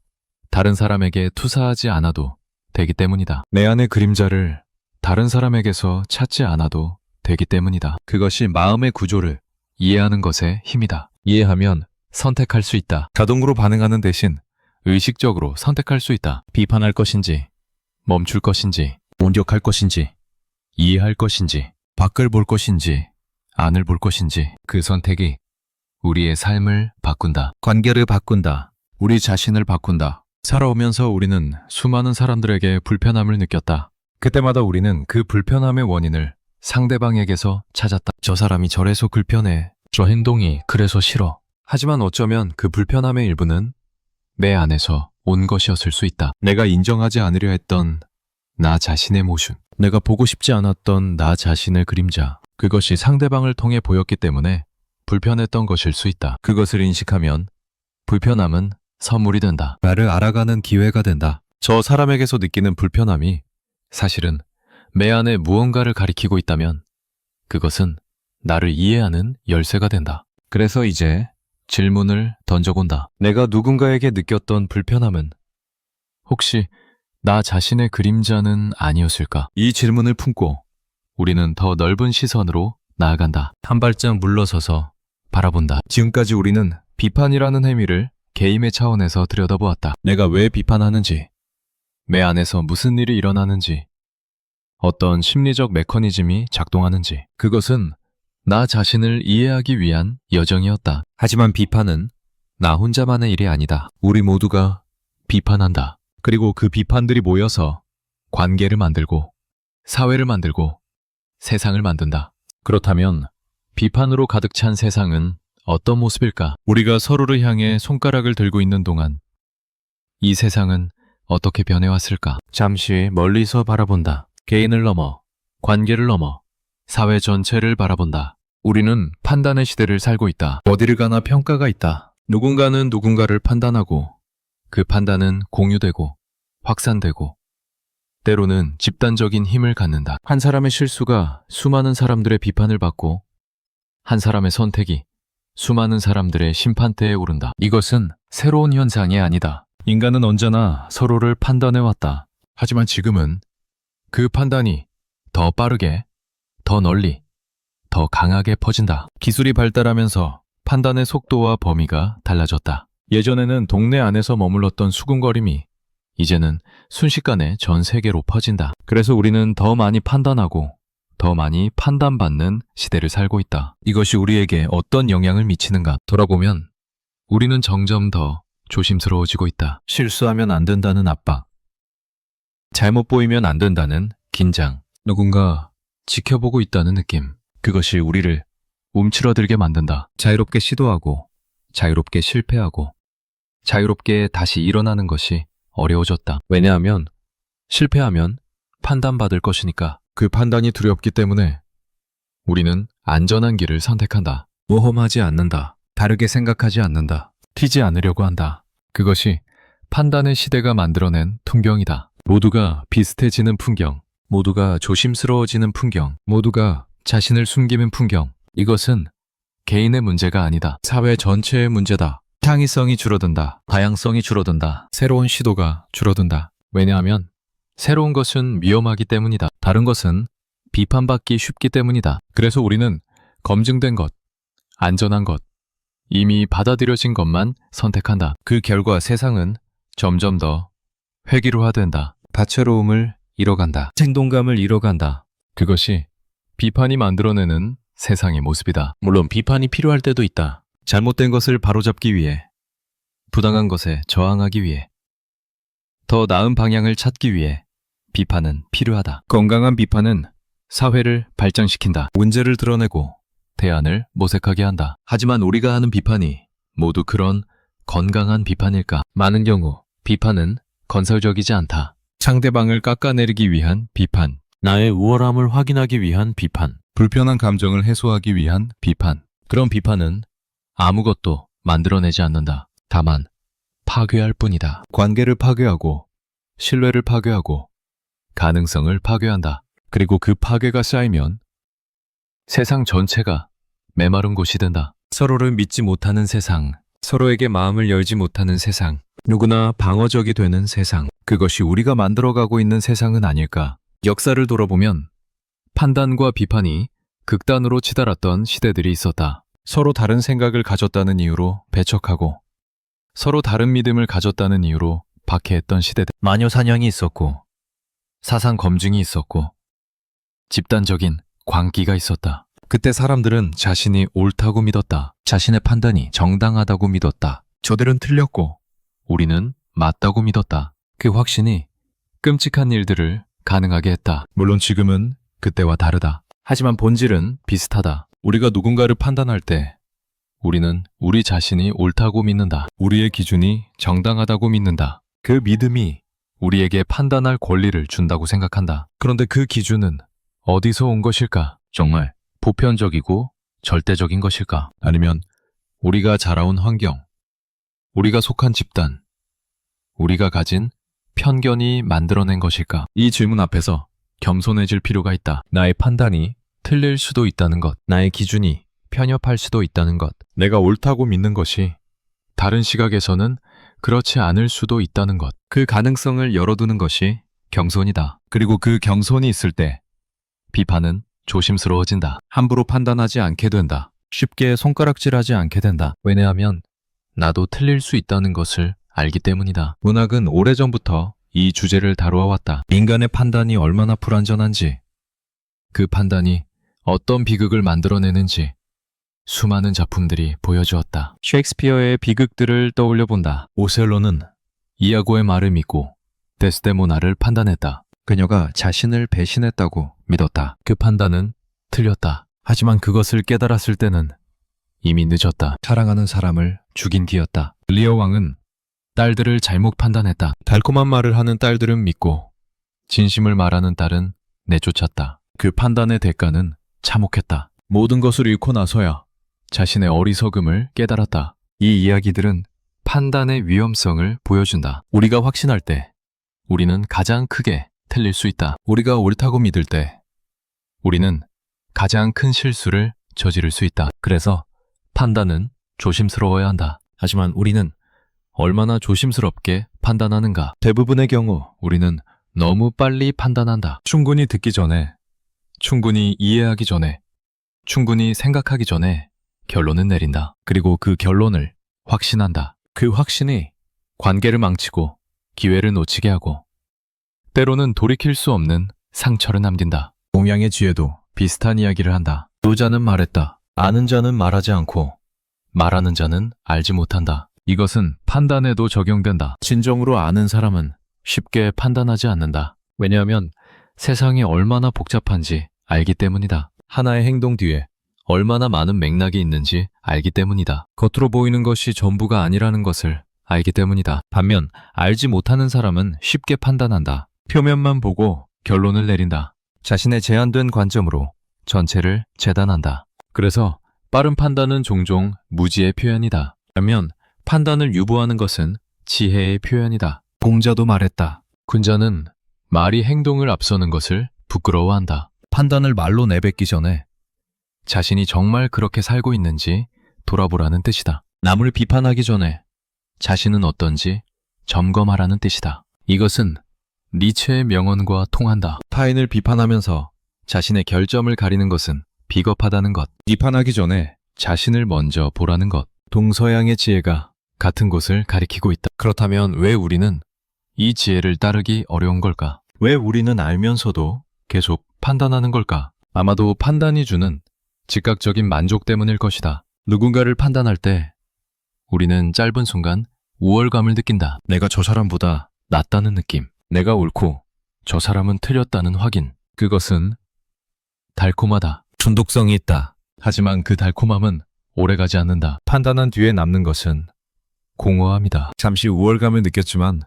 다른 사람에게 투사하지 않아도 되기 때문이다. 내 안의 그림자를 다른 사람에게서 찾지 않아도 되기 때문이다. 그것이 마음의 구조를 이해하는 것의 힘이다. 이해하면 선택할 수 있다. 자동으로 반응하는 대신 의식적으로 선택할 수 있다. 비판할 것인지, 멈출 것인지, 공격할 것인지, 이해할 것인지, 밖을 볼 것인지, 안을 볼 것인지, 그 선택이 우리의 삶을 바꾼다. 관계를 바꾼다. 우리 자신을 바꾼다. 살아오면서 우리는 수많은 사람들에게 불편함을 느꼈다. 그때마다 우리는 그 불편함의 원인을 상대방에게서 찾았다. 저 사람이 저래서 불편해. 저 행동이 그래서 싫어. 하지만 어쩌면 그 불편함의 일부는 내 안에서 온 것이었을 수 있다. 내가 인정하지 않으려 했던 나 자신의 모순. 내가 보고 싶지 않았던 나 자신의 그림자. 그것이 상대방을 통해 보였기 때문에 불편했던 것일 수 있다. 그것을 인식하면 불편함은 선물이 된다. 나를 알아가는 기회가 된다. 저 사람에게서 느끼는 불편함이 사실은 내 안에 무언가를 가리키고 있다면 그것은 나를 이해하는 열쇠가 된다. 그래서 이제 질문을 던져본다. 내가 누군가에게 느꼈던 불편함은 혹시 나 자신의 그림자는 아니었을까? 이 질문을 품고 우리는 더 넓은 시선으로 나아간다. 한 발짝 물러서서 바라본다. 지금까지 우리는 비판이라는 행위를 게임의 차원에서 들여다보았다. 내가 왜 비판하는지, 내 안에서 무슨 일이 일어나는지, 어떤 심리적 메커니즘이 작동하는지, 그것은 나 자신을 이해하기 위한 여정이었다. 하지만 비판은 나 혼자만의 일이 아니다. 우리 모두가 비판한다. 그리고 그 비판들이 모여서 관계를 만들고 사회를 만들고 세상을 만든다. 그렇다면 비판으로 가득 찬 세상은 어떤 모습일까? 우리가 서로를 향해 손가락을 들고 있는 동안 이 세상은 어떻게 변해왔을까? 잠시 멀리서 바라본다. 개인을 넘어, 관계를 넘어, 사회 전체를 바라본다. 우리는 판단의 시대를 살고 있다. 어디를 가나 평가가 있다. 누군가는 누군가를 판단하고 그 판단은 공유되고 확산되고 때로는 집단적인 힘을 갖는다. 한 사람의 실수가 수많은 사람들의 비판을 받고 한 사람의 선택이 수많은 사람들의 심판대에 오른다. 이것은 새로운 현상이 아니다. 인간은 언제나 서로를 판단해왔다. 하지만 지금은 그 판단이 더 빠르게, 더 널리, 더 강하게 퍼진다. 기술이 발달하면서 판단의 속도와 범위가 달라졌다. 예전에는 동네 안에서 머물렀던 수군거림이 이제는 순식간에 전 세계로 퍼진다. 그래서 우리는 더 많이 판단하고 더 많이 판단받는 시대를 살고 있다. 이것이 우리에게 어떤 영향을 미치는가? 돌아보면 우리는 점점 더 조심스러워지고 있다. 실수하면 안 된다는 압박, 잘못 보이면 안 된다는 긴장, 누군가 지켜보고 있다는 느낌. 그것이 우리를 움츠러들게 만든다. 자유롭게 시도하고 자유롭게 실패하고 자유롭게 다시 일어나는 것이 어려워졌다. 왜냐하면 실패하면 판단받을 것이니까. 그 판단이 두렵기 때문에 우리는 안전한 길을 선택한다. 모험하지 않는다. 다르게 생각하지 않는다. 튀지 않으려고 한다. 그것이 판단의 시대가 만들어낸 풍경이다. 모두가 비슷해지는 풍경, 모두가 조심스러워지는 풍경, 모두가 자신을 숨기는 풍경. 이것은 개인의 문제가 아니다. 사회 전체의 문제다. 창의성이 줄어든다. 다양성이 줄어든다. 새로운 시도가 줄어든다. 왜냐하면 새로운 것은 위험하기 때문이다. 다른 것은 비판받기 쉽기 때문이다. 그래서 우리는 검증된 것, 안전한 것, 이미 받아들여진 것만 선택한다. 그 결과 세상은 점점 더 회기로화된다. 다채로움을 잃어간다. 생동감을 잃어간다. 그것이 비판이 만들어내는 세상의 모습이다. 물론 비판이 필요할 때도 있다. 잘못된 것을 바로잡기 위해, 부당한 것에 저항하기 위해, 더 나은 방향을 찾기 위해 비판은 필요하다. 건강한 비판은 사회를 발전시킨다. 문제를 드러내고 대안을 모색하게 한다. 하지만 우리가 하는 비판이 모두 그런 건강한 비판일까? 많은 경우 비판은 건설적이지 않다. 상대방을 깎아내리기 위한 비판. 나의 우월함을 확인하기 위한 비판. 불편한 감정을 해소하기 위한 비판. 그런 비판은 아무것도 만들어내지 않는다. 다만 파괴할 뿐이다. 관계를 파괴하고 신뢰를 파괴하고 가능성을 파괴한다. 그리고 그 파괴가 쌓이면 세상 전체가 메마른 곳이 된다. 서로를 믿지 못하는 세상, 서로에게 마음을 열지 못하는 세상, 누구나 방어적이 되는 세상. 그것이 우리가 만들어가고 있는 세상은 아닐까. 역사를 돌아보면 판단과 비판이 극단으로 치달았던 시대들이 있었다. 서로 다른 생각을 가졌다는 이유로 배척하고 서로 다른 믿음을 가졌다는 이유로 박해했던 시대들. 마녀 사냥이 있었고 사상 검증이 있었고 집단적인 광기가 있었다. 그때 사람들은 자신이 옳다고 믿었다. 자신의 판단이 정당하다고 믿었다. 저들은 틀렸고 우리는 맞다고 믿었다. 그 확신이 끔찍한 일들을 가능하게 했다. 물론 지금은 그때와 다르다. 하지만 본질은 비슷하다. 우리가 누군가를 판단할 때 우리는 우리 자신이 옳다고 믿는다. 우리의 기준이 정당하다고 믿는다. 그 믿음이 우리에게 판단할 권리를 준다고 생각한다. 그런데 그 기준은 어디서 온 것일까? 정말 보편적이고 절대적인 것일까? 아니면 우리가 자라온 환경, 우리가 속한 집단, 우리가 가진 편견이 만들어낸 것일까? 이 질문 앞에서 겸손해질 필요가 있다. 나의 판단이 틀릴 수도 있다는 것, 나의 기준이 편협할 수도 있다는 것, 내가 옳다고 믿는 것이 다른 시각에서는 그렇지 않을 수도 있다는 것, 그 가능성을 열어두는 것이 경손이다. 그리고 그 경손이 있을 때 비판은 조심스러워진다. 함부로 판단하지 않게 된다. 쉽게 손가락질하지 않게 된다. 왜냐하면 나도 틀릴 수 있다는 것을 알기 때문이다. 문학은 오래전부터 이 주제를 다루어 왔다. 인간의 판단이 얼마나 불완전한지, 그 판단이 어떤 비극을 만들어내는지 수많은 작품들이 보여주었다. 셰익스피어의 비극들을 떠올려 본다. 오셀로는 이아고의 말을 믿고 데스데모나를 판단했다. 그녀가 자신을 배신했다고 믿었다. 그 판단은 틀렸다. 하지만 그것을 깨달았을 때는 이미 늦었다. 사랑하는 사람을 죽인 뒤였다. 리어 왕은 딸들을 잘못 판단했다. 달콤한 말을 하는 딸들은 믿고 진심을 말하는 딸은 내쫓았다. 그 판단의 대가는 참혹했다. 모든 것을 잃고 나서야 자신의 어리석음을 깨달았다. 이 이야기들은 판단의 위험성을 보여준다. 우리가 확신할 때 우리는 가장 크게 틀릴 수 있다. 우리가 옳다고 믿을 때 우리는 가장 큰 실수를 저지를 수 있다. 그래서 판단은 조심스러워야 한다. 하지만 우리는 얼마나 조심스럽게 판단하는가? 대부분의 경우 우리는 너무 빨리 판단한다. 충분히 듣기 전에, 충분히 이해하기 전에, 충분히 생각하기 전에 결론은 내린다. 그리고 그 결론을 확신한다. 그 확신이 관계를 망치고 기회를 놓치게 하고 때로는 돌이킬 수 없는 상처를 남긴다. 동양의 지혜도 비슷한 이야기를 한다. 노자는 말했다. 아는 자는 말하지 않고 말하는 자는 알지 못한다. 이것은 판단에도 적용된다. 진정으로 아는 사람은 쉽게 판단하지 않는다. 왜냐하면 세상이 얼마나 복잡한지 알기 때문이다. 하나의 행동 뒤에 얼마나 많은 맥락이 있는지 알기 때문이다. 겉으로 보이는 것이 전부가 아니라는 것을 알기 때문이다. 반면 알지 못하는 사람은 쉽게 판단한다. 표면만 보고 결론을 내린다. 자신의 제한된 관점으로 전체를 재단한다. 그래서 빠른 판단은 종종 무지의 표현이다. 반면 판단을 유보하는 것은 지혜의 표현이다. 공자도 말했다. 군자는 말이 행동을 앞서는 것을 부끄러워한다. 판단을 말로 내뱉기 전에 자신이 정말 그렇게 살고 있는지 돌아보라는 뜻이다. 남을 비판하기 전에 자신은 어떤지 점검하라는 뜻이다. 이것은 니체의 명언과 통한다. 타인을 비판하면서 자신의 결점을 가리는 것은 비겁하다는 것. 비판하기 전에 자신을 먼저 보라는 것. 동서양의 지혜가 같은 곳을 가리키고 있다. 그렇다면 왜 우리는 이 지혜를 따르기 어려운 걸까? 왜 우리는 알면서도 계속 판단하는 걸까? 아마도 판단이 주는 즉각적인 만족 때문일 것이다. 누군가를 판단할 때 우리는 짧은 순간 우월감을 느낀다. 내가 저 사람보다 낫다는 느낌. 내가 옳고 저 사람은 틀렸다는 확인. 그것은 달콤하다. 중독성이 있다. 하지만 그 달콤함은 오래가지 않는다. 판단한 뒤에 남는 것은 공허함이다. 잠시 우월감을 느꼈지만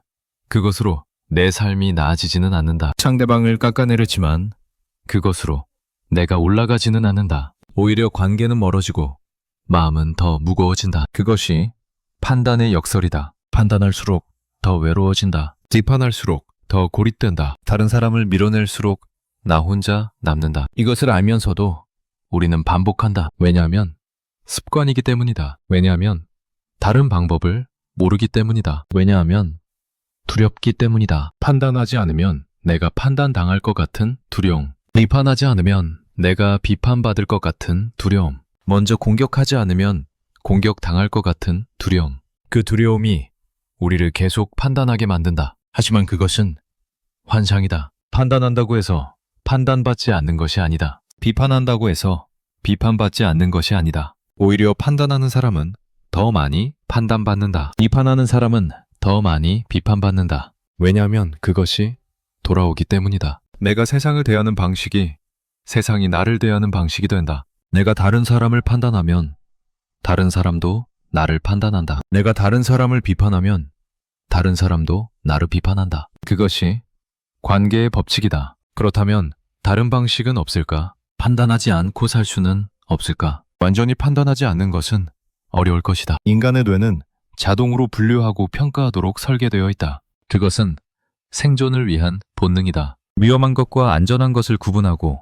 그것으로 내 삶이 나아지지는 않는다. 상대방을 깎아내렸지만 그것으로 내가 올라가지는 않는다. 오히려 관계는 멀어지고 마음은 더 무거워진다. 그것이 판단의 역설이다. 판단할수록 더 외로워진다. 비판할수록 더 고립된다. 다른 사람을 밀어낼수록 나 혼자 남는다. 이것을 알면서도 우리는 반복한다. 왜냐하면 습관이기 때문이다. 왜냐하면 다른 방법을 모르기 때문이다. 왜냐하면 두렵기 때문이다. 판단하지 않으면 내가 판단당할 것 같은 두려움. 비판하지 않으면 내가 비판받을 것 같은 두려움. 먼저 공격하지 않으면 공격당할 것 같은 두려움. 그 두려움이 우리를 계속 판단하게 만든다. 하지만 그것은 환상이다. 판단한다고 해서 판단받지 않는 것이 아니다. 비판한다고 해서 비판받지 않는 것이 아니다. 오히려 판단하는 사람은 더 많이 판단받는다. 비판하는 사람은 더 많이 비판받는다. 왜냐하면 그것이 돌아오기 때문이다. 내가 세상을 대하는 방식이 세상이 나를 대하는 방식이 된다. 내가 다른 사람을 판단하면 다른 사람도 나를 판단한다. 내가 다른 사람을 비판하면 다른 사람도 나를 비판한다. 그것이 관계의 법칙이다. 그렇다면 다른 방식은 없을까? 판단하지 않고 살 수는 없을까? 완전히 판단하지 않는 것은 어려울 것이다. 인간의 뇌는 자동으로 분류하고 평가하도록 설계되어 있다. 그것은 생존을 위한 본능이다. 위험한 것과 안전한 것을 구분하고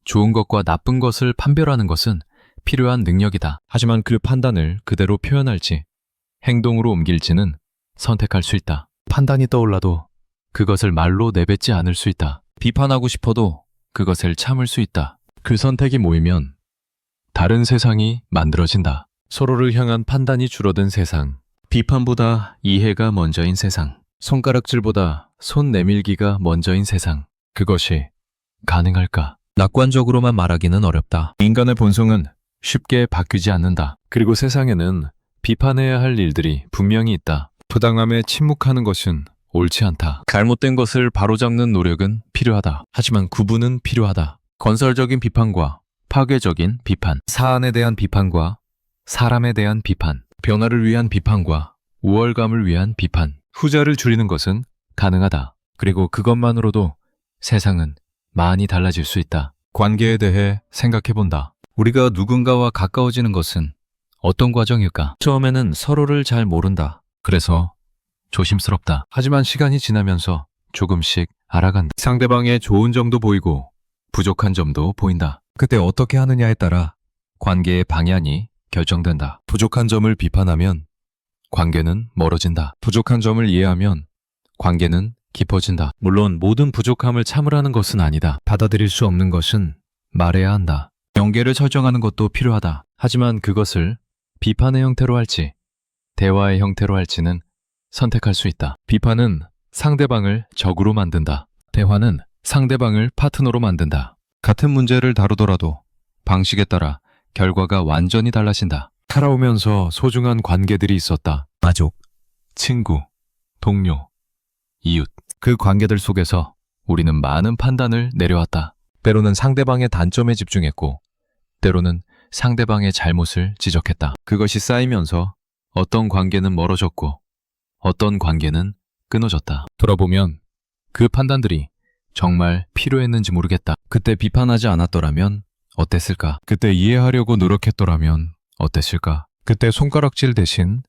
좋은 것과 나쁜 것을 판별하는 것은 필요한 능력이다. 하지만 그 판단을 그대로 표현할지 행동으로 옮길지는 선택할 수 있다. 판단이 떠올라도 그것을 말로 내뱉지 않을 수 있다. 비판하고 싶어도 그것을 참을 수 있다. 그 선택이 모이면 다른 세상이 만들어진다. 서로를 향한 판단이 줄어든 세상. 비판보다 이해가 먼저인 세상. 손가락질보다 손 내밀기가 먼저인 세상. 그것이 가능할까? 낙관적으로만 말하기는 어렵다. 인간의 본성은 쉽게 바뀌지 않는다. 그리고 세상에는 비판해야 할 일들이 분명히 있다. 부당함에 침묵하는 것은 옳지 않다. 잘못된 것을 바로잡는 노력은 필요하다. 하지만 구분은 필요하다. 건설적인 비판과 파괴적인 비판. 사안에 대한 비판과 사람에 대한 비판. 변화를 위한 비판과 우월감을 위한 비판. 후자를 줄이는 것은 가능하다. 그리고 그것만으로도 세상은 많이 달라질 수 있다. 관계에 대해 생각해본다. 우리가 누군가와 가까워지는 것은 어떤 과정일까? 처음에는 서로를 잘 모른다. 그래서 조심스럽다. 하지만 시간이 지나면서 조금씩 알아간다. 상대방의 좋은 점도 보이고 부족한 점도 보인다. 그때 어떻게 하느냐에 따라 관계의 방향이 결정된다. 부족한 점을 비판하면 관계는 멀어진다. 부족한 점을 이해하면 관계는 깊어진다. 물론 모든 부족함을 참으라는 것은 아니다. 받아들일 수 없는 것은 말해야 한다. 경계를 설정하는 것도 필요하다. 하지만 그것을 비판의 형태로 할지 대화의 형태로 할지는 선택할 수 있다. 비판은 상대방을 적으로 만든다. 대화는 상대방을 파트너로 만든다. 같은 문제를 다루더라도 방식에 따라 결과가 완전히 달라진다. 살아오면서 소중한 관계들이 있었다. 가족, 친구, 동료, 이웃. 그 관계들 속에서 우리는 많은 판단을 내려왔다. 때로는 상대방의 단점에 집중했고 때로는 상대방의 잘못을 지적했다. 그것이 쌓이면서 어떤 관계는 멀어졌고 어떤 관계는 끊어졌다. 돌아보면 그 판단들이 정말 필요했는지 모르겠다. 그때 비판하지 않았더라면 어땠을까? 그때 이해하려고 노력했더라면 어땠을까? 그때 손가락질 대신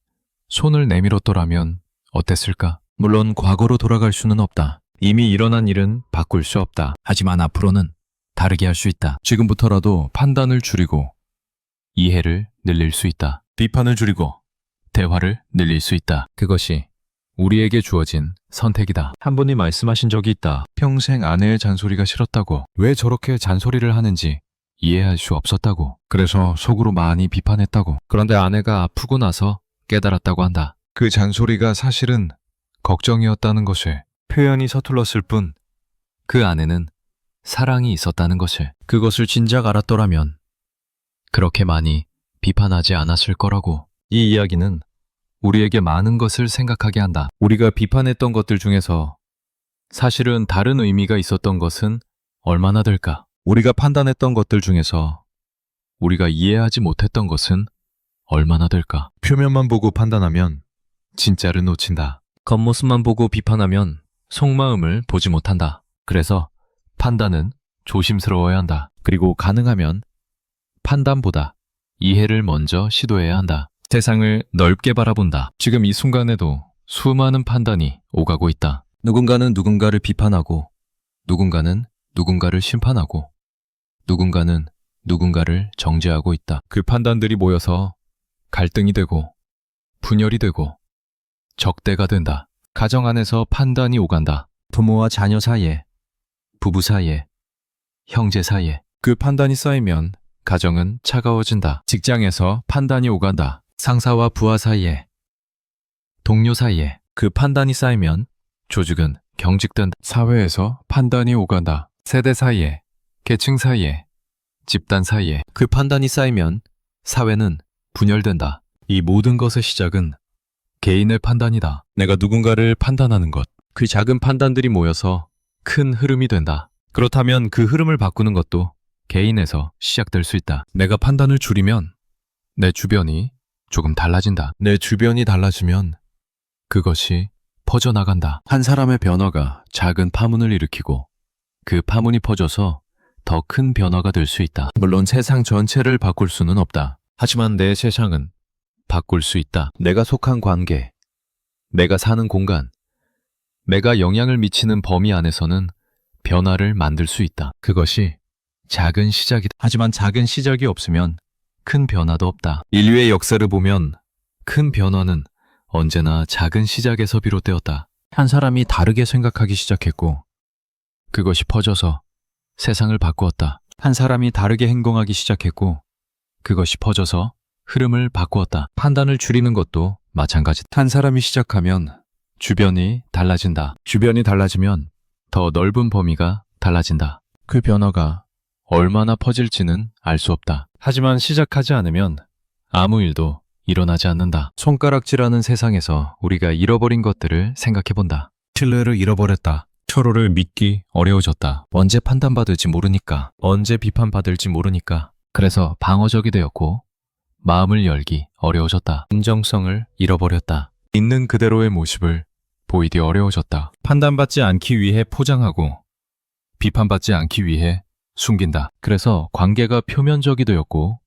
손을 내밀었더라면 어땠을까? 물론 과거로 돌아갈 수는 없다. 이미 일어난 일은 바꿀 수 없다. 하지만 앞으로는 다르게 할 수 있다. 지금부터라도 판단을 줄이고 이해를 늘릴 수 있다. 비판을 줄이고 대화를 늘릴 수 있다. 그것이 우리에게 주어진 선택이다. 한 분이 말씀하신 적이 있다. 평생 아내의 잔소리가 싫었다고. 왜 저렇게 잔소리를 하는지 이해할 수 없었다고. 그래서 속으로 많이 비판했다고. 그런데 아내가 아프고 나서 깨달았다고 한다. 그 잔소리가 사실은 걱정이었다는 것을. 표현이 서툴렀을 뿐 그 안에는 사랑이 있었다는 것을. 그것을 진작 알았더라면 그렇게 많이 비판하지 않았을 거라고. 이 이야기는 우리에게 많은 것을 생각하게 한다. 우리가 비판했던 것들 중에서 사실은 다른 의미가 있었던 것은 얼마나 될까? 우리가 판단했던 것들 중에서 우리가 이해하지 못했던 것은 얼마나 될까? 표면만 보고 판단하면 진짜를 놓친다. 겉모습만 보고 비판하면 속마음을 보지 못한다. 그래서 판단은 조심스러워야 한다. 그리고 가능하면 판단보다 이해를 먼저 시도해야 한다. 세상을 넓게 바라본다. 지금 이 순간에도 수많은 판단이 오가고 있다. 누군가는 누군가를 비판하고, 누군가는 누군가를 심판하고, 누군가는 누군가를 정죄하고 있다. 그 판단들이 모여서 갈등이 되고, 분열이 되고, 적대가 된다. 가정 안에서 판단이 오간다. 부모와 자녀 사이에, 부부 사이에, 형제 사이에. 그 판단이 쌓이면 가정은 차가워진다. 직장에서 판단이 오간다. 상사와 부하 사이에, 동료 사이에. 그 판단이 쌓이면 조직은 경직된다. 사회에서 판단이 오간다. 세대 사이에, 계층 사이에, 집단 사이에. 그 판단이 쌓이면 사회는 분열된다. 이 모든 것의 시작은 개인의 판단이다. 내가 누군가를 판단하는 것. 그 작은 판단들이 모여서 큰 흐름이 된다. 그렇다면 그 흐름을 바꾸는 것도 개인에서 시작될 수 있다. 내가 판단을 줄이면 내 주변이 조금 달라진다. 내 주변이 달라지면 그것이 퍼져나간다. 한 사람의 변화가 작은 파문을 일으키고 그 파문이 퍼져서 더 큰 변화가 될 수 있다. 물론 세상 전체를 바꿀 수는 없다. 하지만 내 세상은 바꿀 수 있다. 내가 속한 관계, 내가 사는 공간, 내가 영향을 미치는 범위 안에서는 변화를 만들 수 있다. 그것이 작은 시작이다. 하지만 작은 시작이 없으면 큰 변화도 없다. 인류의 역사를 보면 큰 변화는 언제나 작은 시작에서 비롯되었다. 한 사람이 다르게 생각하기 시작했고 그것이 퍼져서 세상을 바꾸었다. 한 사람이 다르게 행동하기 시작했고 그것이 퍼져서 흐름을 바꾸었다. 판단을 줄이는 것도 마찬가지다. 한 사람이 시작하면 주변이 달라진다. 주변이 달라지면 더 넓은 범위가 달라진다. 그 변화가 얼마나 퍼질지는 알 수 없다. 하지만 시작하지 않으면 아무 일도 일어나지 않는다. 손가락질하는 세상에서 우리가 잃어버린 것들을 생각해본다. 신뢰를 잃어버렸다. 서로를 믿기 어려워졌다. 언제 판단받을지 모르니까, 언제 비판받을지 모르니까. 그래서 방어적이 되었고 마음을 열기 어려워졌다. 진정성을 잃어버렸다. 있는 그대로의 모습을 보이기 어려워졌다. 판단받지 않기 위해 포장하고 비판받지 않기 위해 숨긴다. 그래서 관계가 표면적이 되었고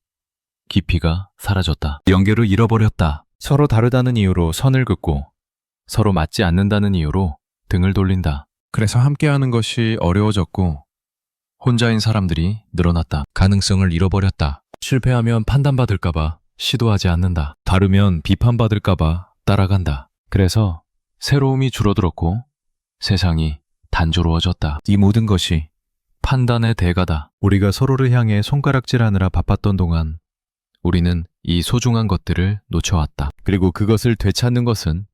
깊이가 사라졌다. 연결을 잃어버렸다. 서로 다르다는 이유로 선을 긋고 서로 맞지 않는다는 이유로 등을 돌린다. 그래서 함께하는 것이 어려워졌고 혼자인 사람들이 늘어났다. 가능성을 잃어버렸다. 실패하면 판단받을까봐 시도하지 않는다. 다르면 비판받을까봐 따라간다. 그래서 새로움이 줄어들었고 세상이 단조로워졌다. 이 모든 것이 판단의 대가다. 우리가 서로를 향해 손가락질하느라 바빴던 동안 우리는 이 소중한 것들을 놓쳐왔다. 그리고 그것을 되찾는 것은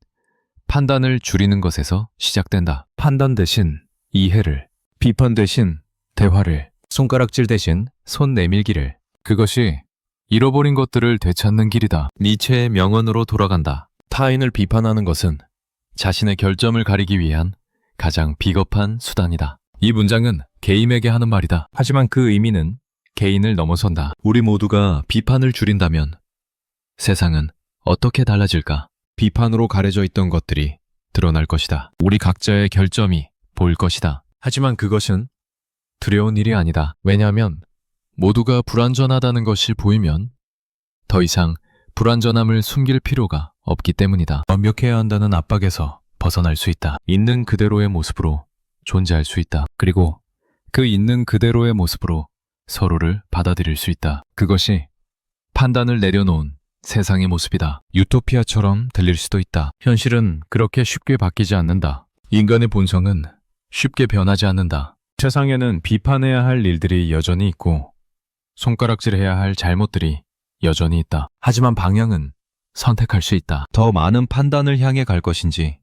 판단을 줄이는 것에서 시작된다. 판단 대신 이해를, 비판 대신 대화를, 손가락질 대신 손 내밀기를. 그것이 잃어버린 것들을 되찾는 길이다. 니체의 명언으로 돌아간다. 타인을 비판하는 것은 자신의 결점을 가리기 위한 가장 비겁한 수단이다. 이 문장은 개인에게 하는 말이다. 하지만 그 의미는 개인을 넘어선다. 우리 모두가 비판을 줄인다면 세상은 어떻게 달라질까? 비판으로 가려져 있던 것들이 드러날 것이다. 우리 각자의 결점이 보일 것이다. 하지만 그것은 두려운 일이 아니다. 왜냐하면 모두가 불완전하다는 것이 보이면 더 이상 불완전함을 숨길 필요가 없기 때문이다. 완벽해야 한다는 압박에서 벗어날 수 있다. 있는 그대로의 모습으로 존재할 수 있다. 그리고 그 있는 그대로의 모습으로 서로를 받아들일 수 있다. 그것이 판단을 내려놓은 세상의 모습이다. 유토피아처럼 들릴 수도 있다. 현실은 그렇게 쉽게 바뀌지 않는다. 인간의 본성은 쉽게 변하지 않는다. 세상에는 비판해야 할 일들이 여전히 있고 손가락질해야 할 잘못들이 여전히 있다. 하지만 방향은 선택할 수 있다. 더 많은 판단을 향해 갈 것인지,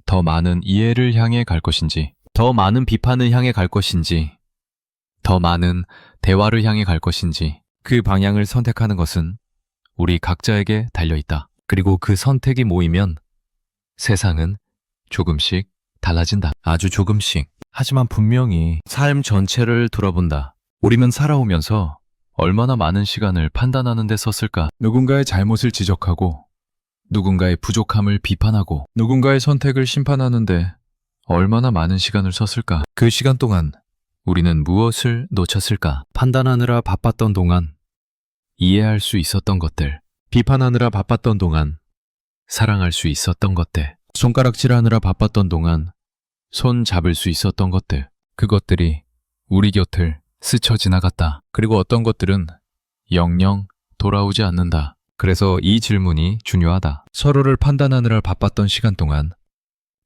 더 많은 이해를 향해 갈 것인지, 더 많은 비판을 향해 갈 것인지, 더 많은 대화를 향해 갈 것인지, 그 방향을 선택하는 것은 우리 각자에게 달려있다. 그리고 그 선택이 모이면 세상은 조금씩 달라진다. 아주 조금씩. 하지만 분명히 삶 전체를 돌아본다. 우리는 살아오면서 얼마나 많은 시간을 판단하는 데 썼을까? 누군가의 잘못을 지적하고 누군가의 부족함을 비판하고 누군가의 선택을 심판하는데 얼마나 많은 시간을 썼을까? 그 시간 동안 우리는 무엇을 놓쳤을까? 판단하느라 바빴던 동안 이해할 수 있었던 것들, 비판하느라 바빴던 동안 사랑할 수 있었던 것들, 손가락질하느라 바빴던 동안 손 잡을 수 있었던 것들, 그것들이 우리 곁을 스쳐 지나갔다. 그리고 어떤 것들은 영영 돌아오지 않는다. 그래서 이 질문이 중요하다. 서로를 판단하느라 바빴던 시간 동안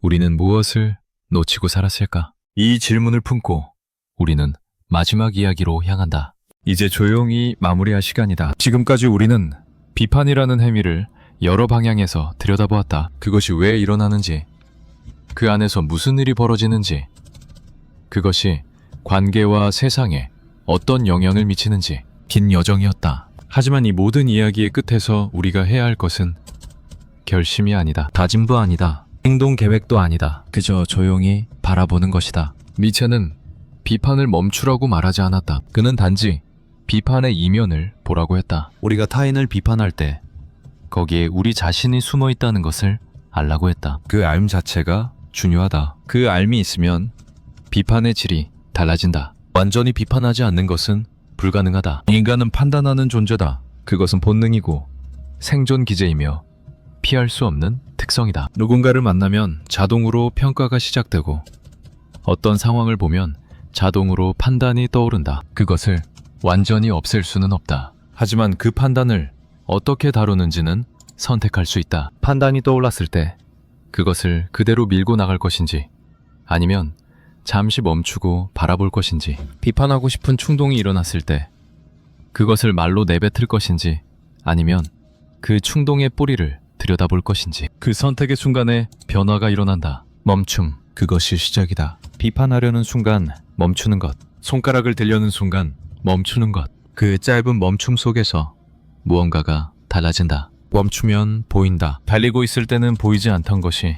우리는 무엇을 놓치고 살았을까? 이 질문을 품고 우리는 마지막 이야기로 향한다. 이제 조용히 마무리할 시간이다. 지금까지 우리는 비판이라는 행위를 여러 방향에서 들여다보았다. 그것이 왜 일어나는지, 그 안에서 무슨 일이 벌어지는지, 그것이 관계와 세상에 어떤 영향을 미치는지 긴 여정이었다. 하지만 이 모든 이야기의 끝에서 우리가 해야 할 것은 결심이 아니다. 다짐도 아니다. 행동 계획도 아니다. 그저 조용히 바라보는 것이다. 니체는 비판을 멈추라고 말하지 않았다. 그는 단지 비판의 이면을 보라고 했다. 우리가 타인을 비판할 때 거기에 우리 자신이 숨어 있다는 것을 알라고 했다. 그 알 자체가 중요하다. 그 알미 있으면 비판의 질이 달라진다. 완전히 비판하지 않는 것은 불가능하다. 인간은 판단하는 존재다. 그것은 본능이고 생존 기제이며 피할 수 없는 특성이다. 누군가를 만나면 자동으로 평가가 시작되고 어떤 상황을 보면 자동으로 판단이 떠오른다. 그것을 완전히 없앨 수는 없다. 하지만 그 판단을 어떻게 다루는지는 선택할 수 있다. 판단이 떠올랐을 때 그것을 그대로 밀고 나갈 것인지 아니면 잠시 멈추고 바라볼 것인지, 비판하고 싶은 충동이 일어났을 때 그것을 말로 내뱉을 것인지 아니면 그 충동의 뿌리를 들여다볼 것인지, 그 선택의 순간에 변화가 일어난다. 멈춤, 그것이 시작이다. 비판하려는 순간 멈추는 것, 손가락을 들려는 순간 멈추는 것, 그 짧은 멈춤 속에서 무언가가 달라진다. 멈추면 보인다. 달리고 있을 때는 보이지 않던 것이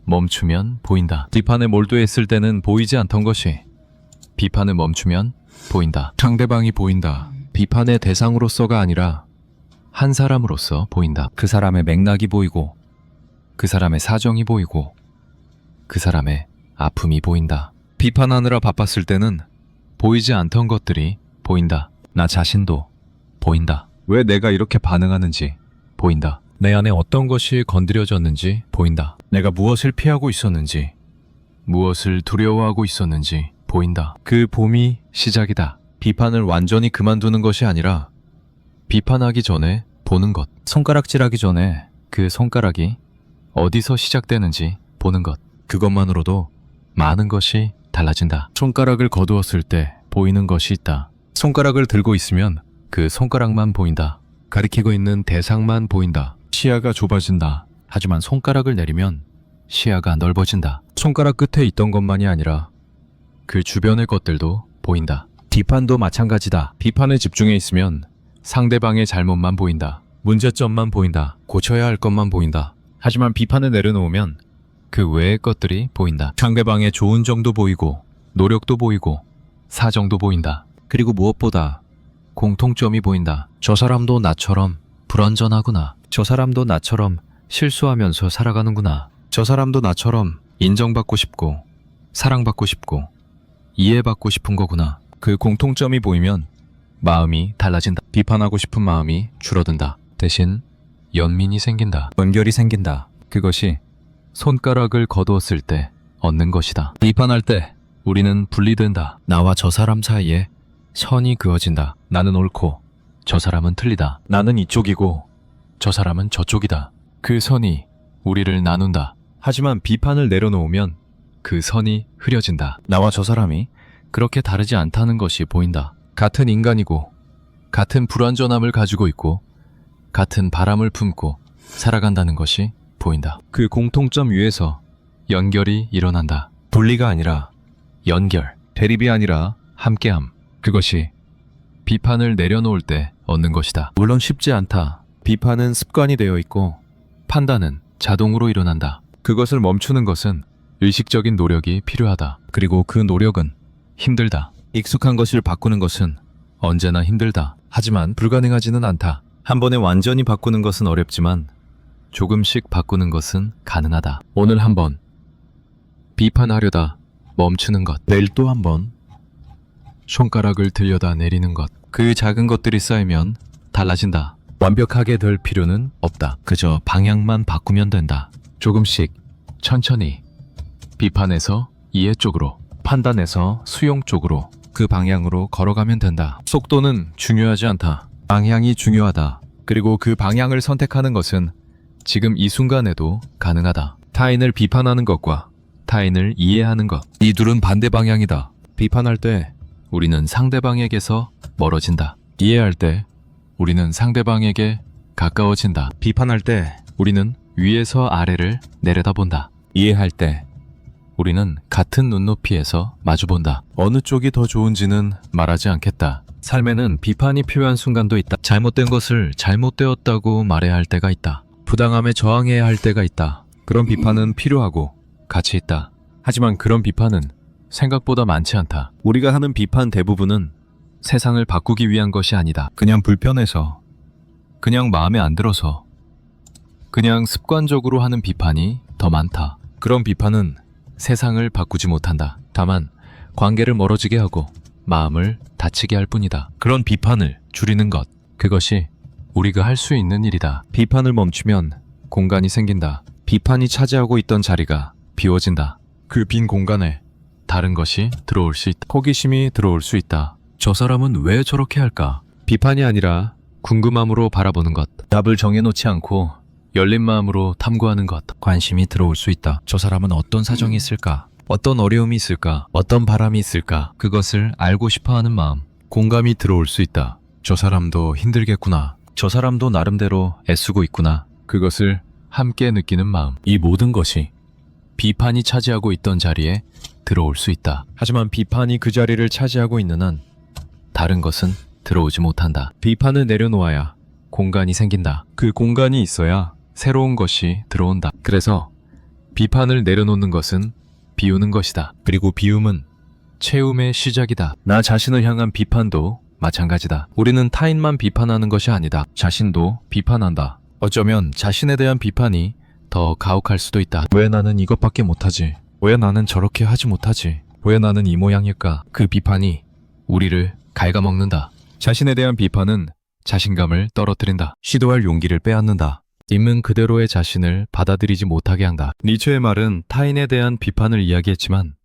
멈추면 보인다. 비판에 몰두했을 때는 보이지 않던 것이 비판을 멈추면 보인다. 상대방이 보인다. 비판의 대상으로서가 아니라 한 사람으로서 보인다. 그 사람의 맥락이 보이고 그 사람의 사정이 보이고 그 사람의 아픔이 보인다. 비판하느라 바빴을 때는 보이지 않던 것들이 보인다. 나 자신도 보인다. 왜 내가 이렇게 반응하는지 보인다. 내 안에 어떤 것이 건드려졌는지 보인다. 내가 무엇을 피하고 있었는지, 무엇을 두려워하고 있었는지 보인다. 그 봄이 시작이다. 비판을 완전히 그만두는 것이 아니라 비판하기 전에 보는 것. 손가락질하기 전에 그 손가락이 어디서 시작되는지 보는 것. 그것만으로도 많은 것이 달라진다. 손가락을 거두었을 때 보이는 것이 있다. 손가락을 들고 있으면 그 손가락만 보인다. 가리키고 있는 대상만 보인다. 시야가 좁아진다. 하지만 손가락을 내리면 시야가 넓어진다. 손가락 끝에 있던 것만이 아니라 그 주변의 것들도 보인다. 비판도 마찬가지다. 비판에 집중해 있으면 상대방의 잘못만 보인다. 문제점만 보인다. 고쳐야 할 것만 보인다. 하지만 비판을 내려놓으면 그 외의 것들이 보인다. 상대방의 좋은 점도 보이고 노력도 보이고 사정도 보인다. 그리고 무엇보다 공통점이 보인다. 저 사람도 나처럼 불완전하구나. 저 사람도 나처럼 실수하면서 살아가는구나. 저 사람도 나처럼 인정받고 싶고 사랑받고 싶고 이해받고 싶은 거구나. 그 공통점이 보이면 마음이 달라진다. 비판하고 싶은 마음이 줄어든다. 대신 연민이 생긴다. 연결이 생긴다. 그것이 손가락을 거두었을 때 얻는 것이다. 비판할 때 우리는 분리된다. 나와 저 사람 사이에 선이 그어진다. 나는 옳고 저 사람은 틀리다. 나는 이쪽이고 저 사람은 저쪽이다. 그 선이 우리를 나눈다. 하지만 비판을 내려놓으면 그 선이 흐려진다. 나와 저 사람이 그렇게 다르지 않다는 것이 보인다. 같은 인간이고 같은 불완전함을 가지고 있고 같은 바람을 품고 살아간다는 것이 보인다. 그 공통점 위에서 연결이 일어난다. 분리가 아니라 연결, 대립이 아니라 함께함. 그것이 비판을 내려놓을 때 얻는 것이다. 물론 쉽지 않다. 비판은 습관이 되어 있고 판단은 자동으로 일어난다. 그것을 멈추는 것은 의식적인 노력이 필요하다. 그리고 그 노력은 힘들다. 익숙한 것을 바꾸는 것은 언제나 힘들다. 하지만 불가능하지는 않다. 한 번에 완전히 바꾸는 것은 어렵지만 조금씩 바꾸는 것은 가능하다. 오늘 한번 비판하려다 멈추는 것, 내일 또 한번 손가락을 들여다 내리는 것, 그 작은 것들이 쌓이면 달라진다. 완벽하게 될 필요는 없다. 그저 방향만 바꾸면 된다. 조금씩, 천천히, 비판에서 이해 쪽으로, 판단에서 수용 쪽으로, 그 방향으로 걸어가면 된다. 속도는 중요하지 않다. 방향이 중요하다. 그리고 그 방향을 선택하는 것은 지금 이 순간에도 가능하다. 타인을 비판하는 것과 타인을 이해하는 것, 이 둘은 반대 방향이다. 비판할 때 우리는 상대방에게서 멀어진다. 이해할 때 우리는 상대방에게 가까워진다. 비판할 때 우리는 위에서 아래를 내려다본다. 이해할 때 우리는 같은 눈높이에서 마주본다. 어느 쪽이 더 좋은지는 말하지 않겠다. 삶에는 비판이 필요한 순간도 있다. 잘못된 것을 잘못되었다고 말해야 할 때가 있다. 부당함에 저항해야 할 때가 있다. 그런 비판은 필요하고 가치 있다. 하지만 그런 비판은 생각보다 많지 않다. 우리가 하는 비판 대부분은 세상을 바꾸기 위한 것이 아니다. 그냥 불편해서, 그냥 마음에 안 들어서, 그냥 습관적으로 하는 비판이 더 많다. 그런 비판은 세상을 바꾸지 못한다. 다만 관계를 멀어지게 하고 마음을 다치게 할 뿐이다. 그런 비판을 줄이는 것, 그것이 우리가 할 수 있는 일이다. 비판을 멈추면 공간이 생긴다. 비판이 차지하고 있던 자리가 비워진다. 그 빈 공간에 다른 것이 들어올 수 있다. 호기심이 들어올 수 있다. 저 사람은 왜 저렇게 할까? 비판이 아니라 궁금함으로 바라보는 것. 답을 정해놓지 않고 열린 마음으로 탐구하는 것. 관심이 들어올 수 있다. 저 사람은 어떤 사정이 있을까? 어떤 어려움이 있을까? 어떤 바람이 있을까? 그것을 알고 싶어하는 마음. 공감이 들어올 수 있다. 저 사람도 힘들겠구나. 저 사람도 나름대로 애쓰고 있구나. 그것을 함께 느끼는 마음. 이 모든 것이 비판이 차지하고 있던 자리에 들어올 수 있다. 하지만 비판이 그 자리를 차지하고 있는 한 다른 것은 들어오지 못한다. 비판을 내려놓아야 공간이 생긴다. 그 공간이 있어야 새로운 것이 들어온다. 그래서 비판을 내려놓는 것은 비우는 것이다. 그리고 비움은 채움의 시작이다. 나 자신을 향한 비판도 마찬가지다. 우리는 타인만 비판하는 것이 아니다. 자신도 비판한다. 어쩌면 자신에 대한 비판이 더 가혹할 수도 있다. 왜 나는 이것밖에 못하지? 왜 나는 저렇게 하지 못하지? 왜 나는 이 모양일까? 그 비판이 우리를 갉아먹는다. 자신에 대한 비판은 자신감을 떨어뜨린다. 시도할 용기를 빼앗는다. 있는 그대로의 자신을 받아들이지 못하게 한다. 니체의 말은 타인에 대한 비판을 이야기했지만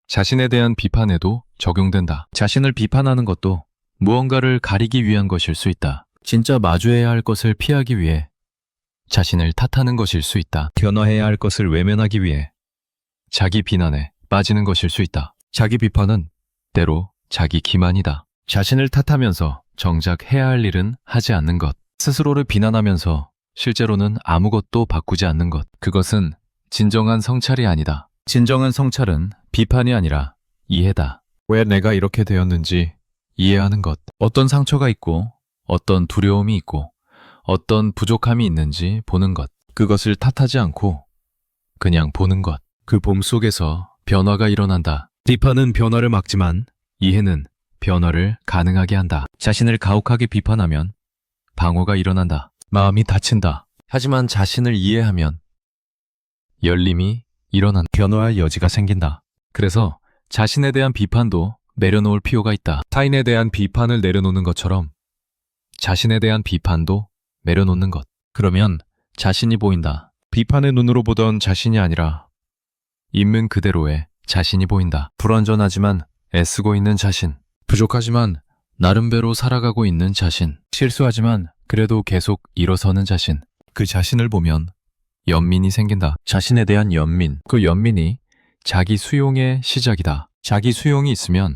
자신에 대한 비판에도 적용된다. 자신을 비판하는 것도 무언가를 가리기 위한 것일 수 있다. 진짜 마주해야 할 것을 피하기 위해 자신을 탓하는 것일 수 있다. 변화해야 할 것을 외면하기 위해 자기 비난에 빠지는 것일 수 있다. 자기 비판은 때로 자기 기만이다. 자신을 탓하면서 정작 해야 할 일은 하지 않는 것. 스스로를 비난하면서 실제로는 아무것도 바꾸지 않는 것. 그것은 진정한 성찰이 아니다. 진정한 성찰은 비판이 아니라 이해다. 왜 내가 이렇게 되었는지 이해하는 것. 어떤 상처가 있고 어떤 두려움이 있고 어떤 부족함이 있는지 보는 것. 그것을 탓하지 않고 그냥 보는 것. 그 봄 속에서 변화가 일어난다. 비판은 변화를 막지만 이해는 변화를 가능하게 한다. 자신을 가혹하게 비판하면 방어가 일어난다. 마음이 다친다. 하지만 자신을 이해하면 열림이 일어난 변화할 여지가 생긴다. 그래서 자신에 대한 비판도 내려놓을 필요가 있다. 타인에 대한 비판을 내려놓는 것처럼 자신에 대한 비판도 내려놓는 것. 그러면 자신이 보인다. 비판의 눈으로 보던 자신이 아니라 있는 그대로의 자신이 보인다. 불완전하지만 애쓰고 있는 자신. 부족하지만 나름대로 살아가고 있는 자신. 실수하지만 그래도 계속 일어서는 자신. 그 자신을 보면 연민이 생긴다. 자신에 대한 연민. 그 연민이 자기 수용의 시작이다. 자기 수용이 있으면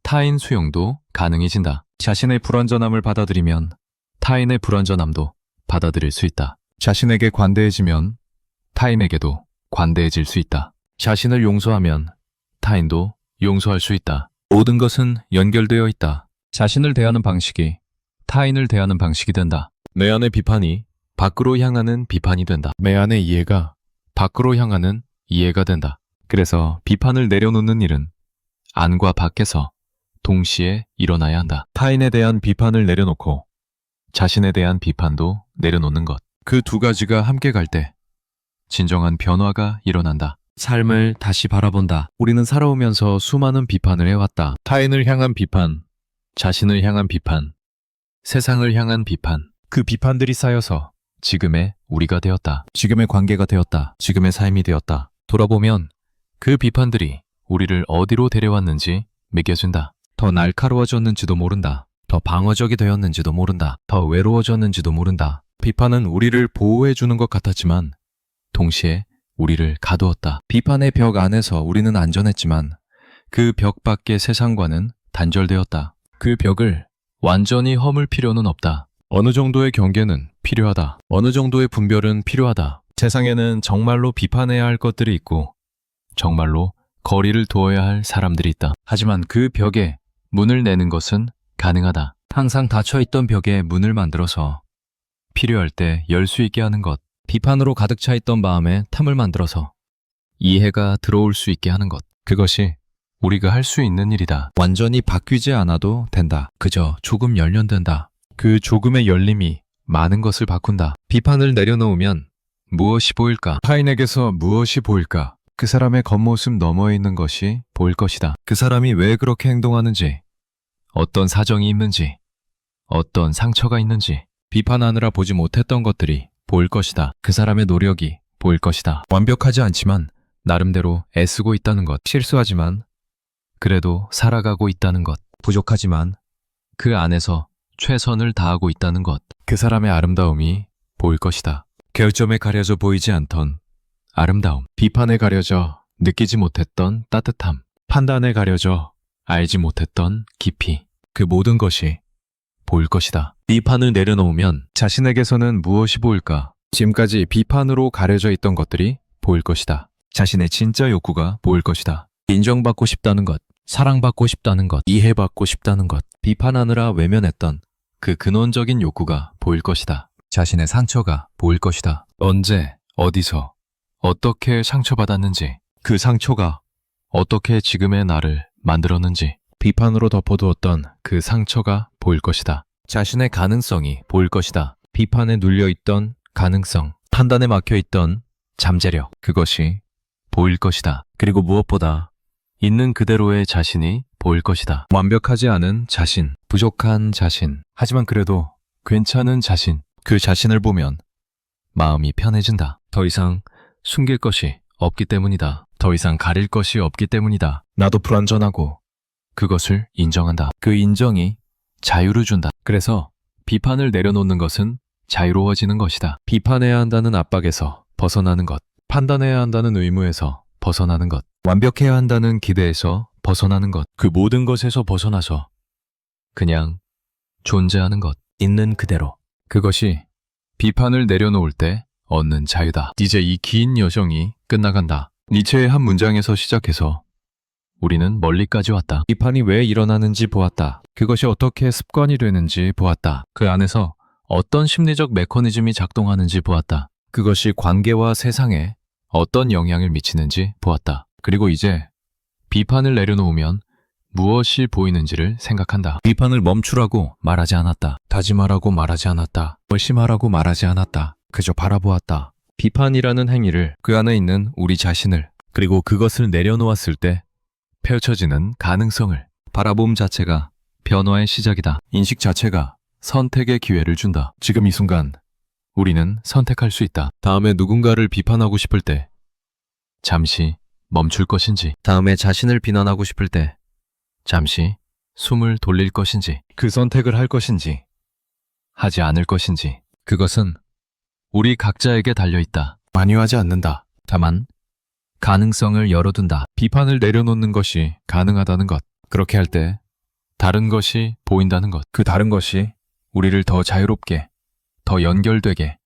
타인 수용도 가능해진다. 자신의 불완전함을 받아들이면 타인의 불완전함도 받아들일 수 있다. 자신에게 관대해지면 타인에게도 관대해질 수 있다. 자신을 용서하면 타인도 용서할 수 있다. 모든 것은 연결되어 있다. 자신을 대하는 방식이 타인을 대하는 방식이 된다. 내 안의 비판이 밖으로 향하는 비판이 된다. 내 안의 이해가 밖으로 향하는 이해가 된다. 그래서 비판을 내려놓는 일은 안과 밖에서 동시에 일어나야 한다. 타인에 대한 비판을 내려놓고 자신에 대한 비판도 내려놓는 것. 그 두 가지가 함께 갈 때 진정한 변화가 일어난다. 삶을 다시 바라본다. 우리는 살아오면서 수많은 비판을 해왔다. 타인을 향한 비판, 자신을 향한 비판, 세상을 향한 비판. 그 비판들이 쌓여서 지금의 우리가 되었다. 지금의 관계가 되었다. 지금의 삶이 되었다. 돌아보면 그 비판들이 우리를 어디로 데려왔는지 매겨준다. 더 날카로워졌는지도 모른다. 더 방어적이 되었는지도 모른다. 더 외로워졌는지도 모른다. 비판은 우리를 보호해주는 것 같았지만 동시에 우리를 가두었다. 비판의 벽 안에서 우리는 안전했지만 그 벽 밖의 세상과는 단절되었다. 그 벽을 완전히 허물 필요는 없다. 어느 정도의 경계는 필요하다. 어느 정도의 분별은 필요하다. 세상에는 정말로 비판해야 할 것들이 있고 정말로 거리를 두어야 할 사람들이 있다. 하지만 그 벽에 문을 내는 것은 가능하다. 항상 닫혀있던 벽에 문을 만들어서 필요할 때 열 수 있게 하는 것. 비판으로 가득 차 있던 마음에 탐을 만들어서 이해가 들어올 수 있게 하는 것. 그것이 우리가 할 수 있는 일이다. 완전히 바뀌지 않아도 된다. 그저 조금 열면 된다. 그 조금의 열림이 많은 것을 바꾼다. 비판을 내려놓으면 무엇이 보일까? 타인에게서 무엇이 보일까? 그 사람의 겉모습 너머에 있는 것이 보일 것이다. 그 사람이 왜 그렇게 행동하는지, 어떤 사정이 있는지, 어떤 상처가 있는지, 비판하느라 보지 못했던 것들이 보일 것이다. 그 사람의 노력이 보일 것이다. 완벽하지 않지만 나름대로 애쓰고 있다는 것. 실수하지만 그래도 살아가고 있다는 것. 부족하지만 그 안에서 최선을 다하고 있다는 것. 그 사람의 아름다움이 보일 것이다. 결점에 가려져 보이지 않던 아름다움. 비판에 가려져 느끼지 못했던 따뜻함. 판단에 가려져 알지 못했던 깊이. 그 모든 것이 보일 것이다. 비판을 내려놓으면 자신에게서는 무엇이 보일까? 지금까지 비판으로 가려져 있던 것들이 보일 것이다. 자신의 진짜 욕구가 보일 것이다. 인정받고 싶다는 것, 사랑받고 싶다는 것, 이해받고 싶다는 것, 비판하느라 외면했던 그 근원적인 욕구가 보일 것이다. 자신의 상처가 보일 것이다. 언제, 어디서, 어떻게 상처받았는지, 그 상처가 어떻게 지금의 나를 만들었는지, 비판으로 덮어두었던 그 상처가 보일 것이다. 자신의 가능성이 보일 것이다. 비판에 눌려있던 가능성, 판단에 막혀있던 잠재력, 그것이 보일 것이다. 그리고 무엇보다 있는 그대로의 자신이 보일 것이다. 완벽하지 않은 자신, 부족한 자신, 하지만 그래도 괜찮은 자신, 그 자신을 보면 마음이 편해진다. 더 이상 숨길 것이 없기 때문이다. 더 이상 가릴 것이 없기 때문이다. 나도 불완전하고 그것을 인정한다. 그 인정이 자유를 준다. 그래서 비판을 내려놓는 것은 자유로워지는 것이다. 비판해야 한다는 압박에서 벗어나는 것, 판단해야 한다는 의무에서 벗어나는 것, 완벽해야 한다는 기대에서 벗어나는 것, 그 모든 것에서 벗어나서 그냥 존재하는 것, 있는 그대로. 그것이 비판을 내려놓을 때 얻는 자유다. 이제 이 긴 여정이 끝나간다. 니체의 한 문장에서 시작해서 우리는 멀리까지 왔다. 비판이 왜 일어나는지 보았다. 그것이 어떻게 습관이 되는지 보았다. 그 안에서 어떤 심리적 메커니즘이 작동하는지 보았다. 그것이 관계와 세상에 어떤 영향을 미치는지 보았다. 그리고 이제 비판을 내려놓으면 무엇이 보이는지를 생각한다. 비판을 멈추라고 말하지 않았다. 다짐하라고 말하지 않았다. 결심하라고 말하지 않았다. 그저 바라보았다. 비판이라는 행위를, 그 안에 있는 우리 자신을, 그리고 그것을 내려놓았을 때 펼쳐지는 가능성을. 바라봄 자체가 변화의 시작이다. 인식 자체가 선택의 기회를 준다. 지금 이 순간 우리는 선택할 수 있다. 다음에 누군가를 비판하고 싶을 때 잠시 멈출 것인지, 다음에 자신을 비난하고 싶을 때 잠시 숨을 돌릴 것인지, 그 선택을 할 것인지 하지 않을 것인지, 그것은 우리 각자에게 달려있다. 만유하지 않는다. 다만 가능성을 열어둔다. 비판을 내려놓는 것이 가능하다는 것. 그렇게 할 때 다른 것이 보인다는 것. 그 다른 것이 우리를 더 자유롭게, 더 연결되게,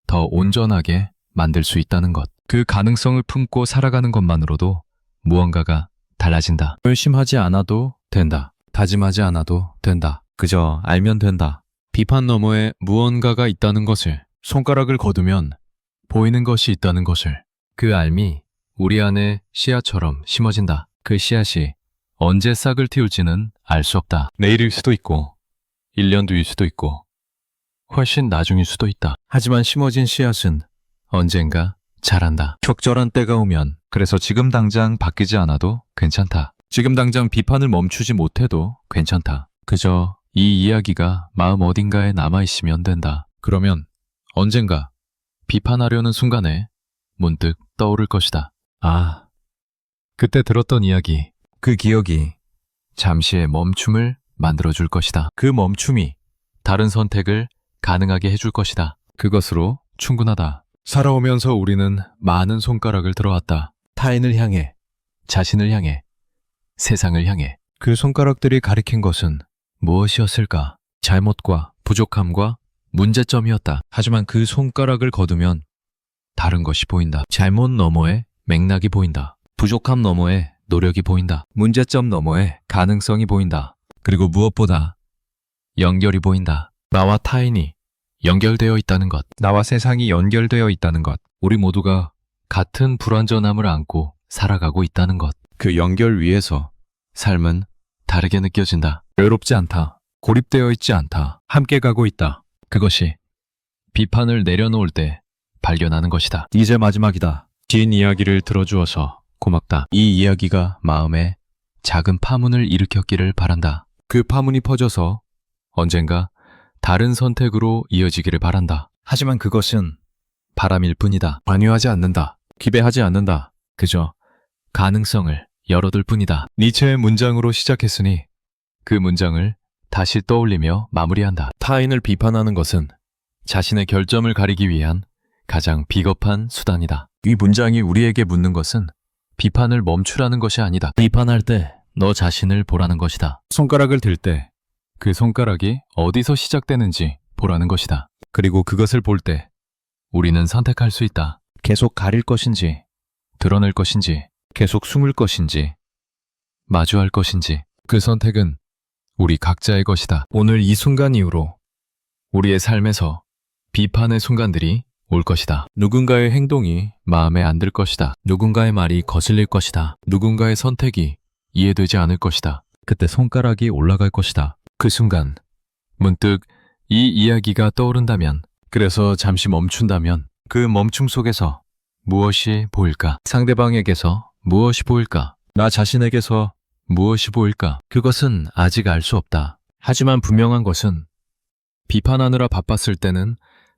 더 온전하게 만들 수 있다는 것. 그 가능성을 품고 살아가는 것만으로도 무언가가 달라진다. 결심하지 않아도 된다. 다짐하지 않아도 된다. 그저 알면 된다. 비판 너머에 무언가가 있다는 것을, 손가락을 거두면 보이는 것이 있다는 것을, 그 알미 우리 안에 씨앗처럼 심어진다. 그 씨앗이 언제 싹을 틔울지는 알 수 없다. 내일일 수도 있고 1년 뒤일 수도 있고 훨씬 나중일 수도 있다. 하지만 심어진 씨앗은 언젠가 자란다. 적절한 때가 오면. 그래서 지금 당장 바뀌지 않아도 괜찮다. 지금 당장 비판을 멈추지 못해도 괜찮다. 그저 이 이야기가 마음 어딘가에 남아있으면 된다. 그러면 언젠가 비판하려는 순간에 문득 떠오를 것이다. 아, 그때 들었던 이야기, 그 기억이 잠시의 멈춤을 만들어줄 것이다. 그 멈춤이 다른 선택을 가능하게 해줄 것이다. 그것으로 충분하다. 살아오면서 우리는 많은 손가락을 들어왔다. 타인을 향해, 자신을 향해, 세상을 향해. 그 손가락들이 가리킨 것은 무엇이었을까? 잘못과 부족함과 문제점이었다. 하지만 그 손가락을 거두면 다른 것이 보인다. 잘못 너머에 맥락이 보인다. 부족함 너머에 노력이 보인다. 문제점 너머에 가능성이 보인다. 그리고 무엇보다 연결이 보인다. 나와 타인이 연결되어 있다는 것. 나와 세상이 연결되어 있다는 것. 우리 모두가 같은 불완전함을 안고 살아가고 있다는 것. 그 연결 위에서 삶은 다르게 느껴진다. 외롭지 않다. 고립되어 있지 않다. 함께 가고 있다. 그것이 비판을 내려놓을 때 발견하는 것이다. 이제 마지막이다. 긴 이야기를 들어주어서 고맙다. 이 이야기가 마음에 작은 파문을 일으켰기를 바란다. 그 파문이 퍼져서 언젠가 다른 선택으로 이어지기를 바란다. 하지만 그것은 바람일 뿐이다. 관여하지 않는다. 기배하지 않는다. 그저 가능성을 열어둘 뿐이다. 니체의 문장으로 시작했으니 그 문장을 다시 떠올리며 마무리한다. 타인을 비판하는 것은 자신의 결점을 가리기 위한 가장 비겁한 수단이다. 이 문장이 우리에게 묻는 것은 비판을 멈추라는 것이 아니다. 비판할 때 너 자신을 보라는 것이다. 손가락을 들 때 그 손가락이 어디서 시작되는지 보라는 것이다. 그리고 그것을 볼 때 우리는 선택할 수 있다. 계속 가릴 것인지, 드러낼 것인지, 계속 숨을 것인지, 마주할 것인지. 그 선택은 우리 각자의 것이다. 오늘 이 순간 이후로 우리의 삶에서 비판의 순간들이 올 것이다. 누군가의 행동이 마음에 안 들 것이다. 누군가의 말이 거슬릴 것이다. 누군가의 선택이 이해되지 않을 것이다. 그때 손가락이 올라갈 것이다. 그 순간 문득 이 이야기가 떠오른다면, 그래서 잠시 멈춘다면 그 멈춤 속에서 무엇이 보일까? 상대방에게서 무엇이 보일까? 나 자신에게서 무엇이 보일까? 그것은 아직 알 수 없다. 하지만 분명한 것은 비판하느라 바빴을 때는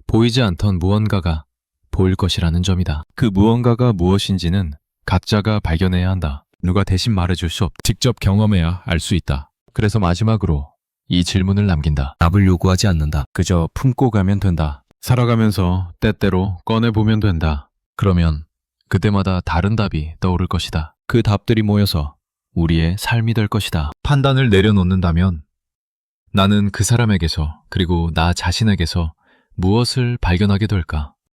보이지 않던 무언가가 보일 것이라는 점이다. 그 무언가가 무엇인지는 각자가 발견해야 한다. 누가 대신 말해줄 수 없다. 직접 경험해야 알 수 있다. 그래서 마지막으로 이 질문을 남긴다. 답을 요구하지 않는다. 그저 품고 가면 된다. 살아가면서 때때로 꺼내보면 된다. 그러면 그때마다 다른 답이 떠오를 것이다. 그 답들이 모여서 우리의 삶이 될 것이다. 판단을 내려놓는다면 나는 그 사람에게서, 그리고 나 자신에게서 무엇을 발견하게 될까?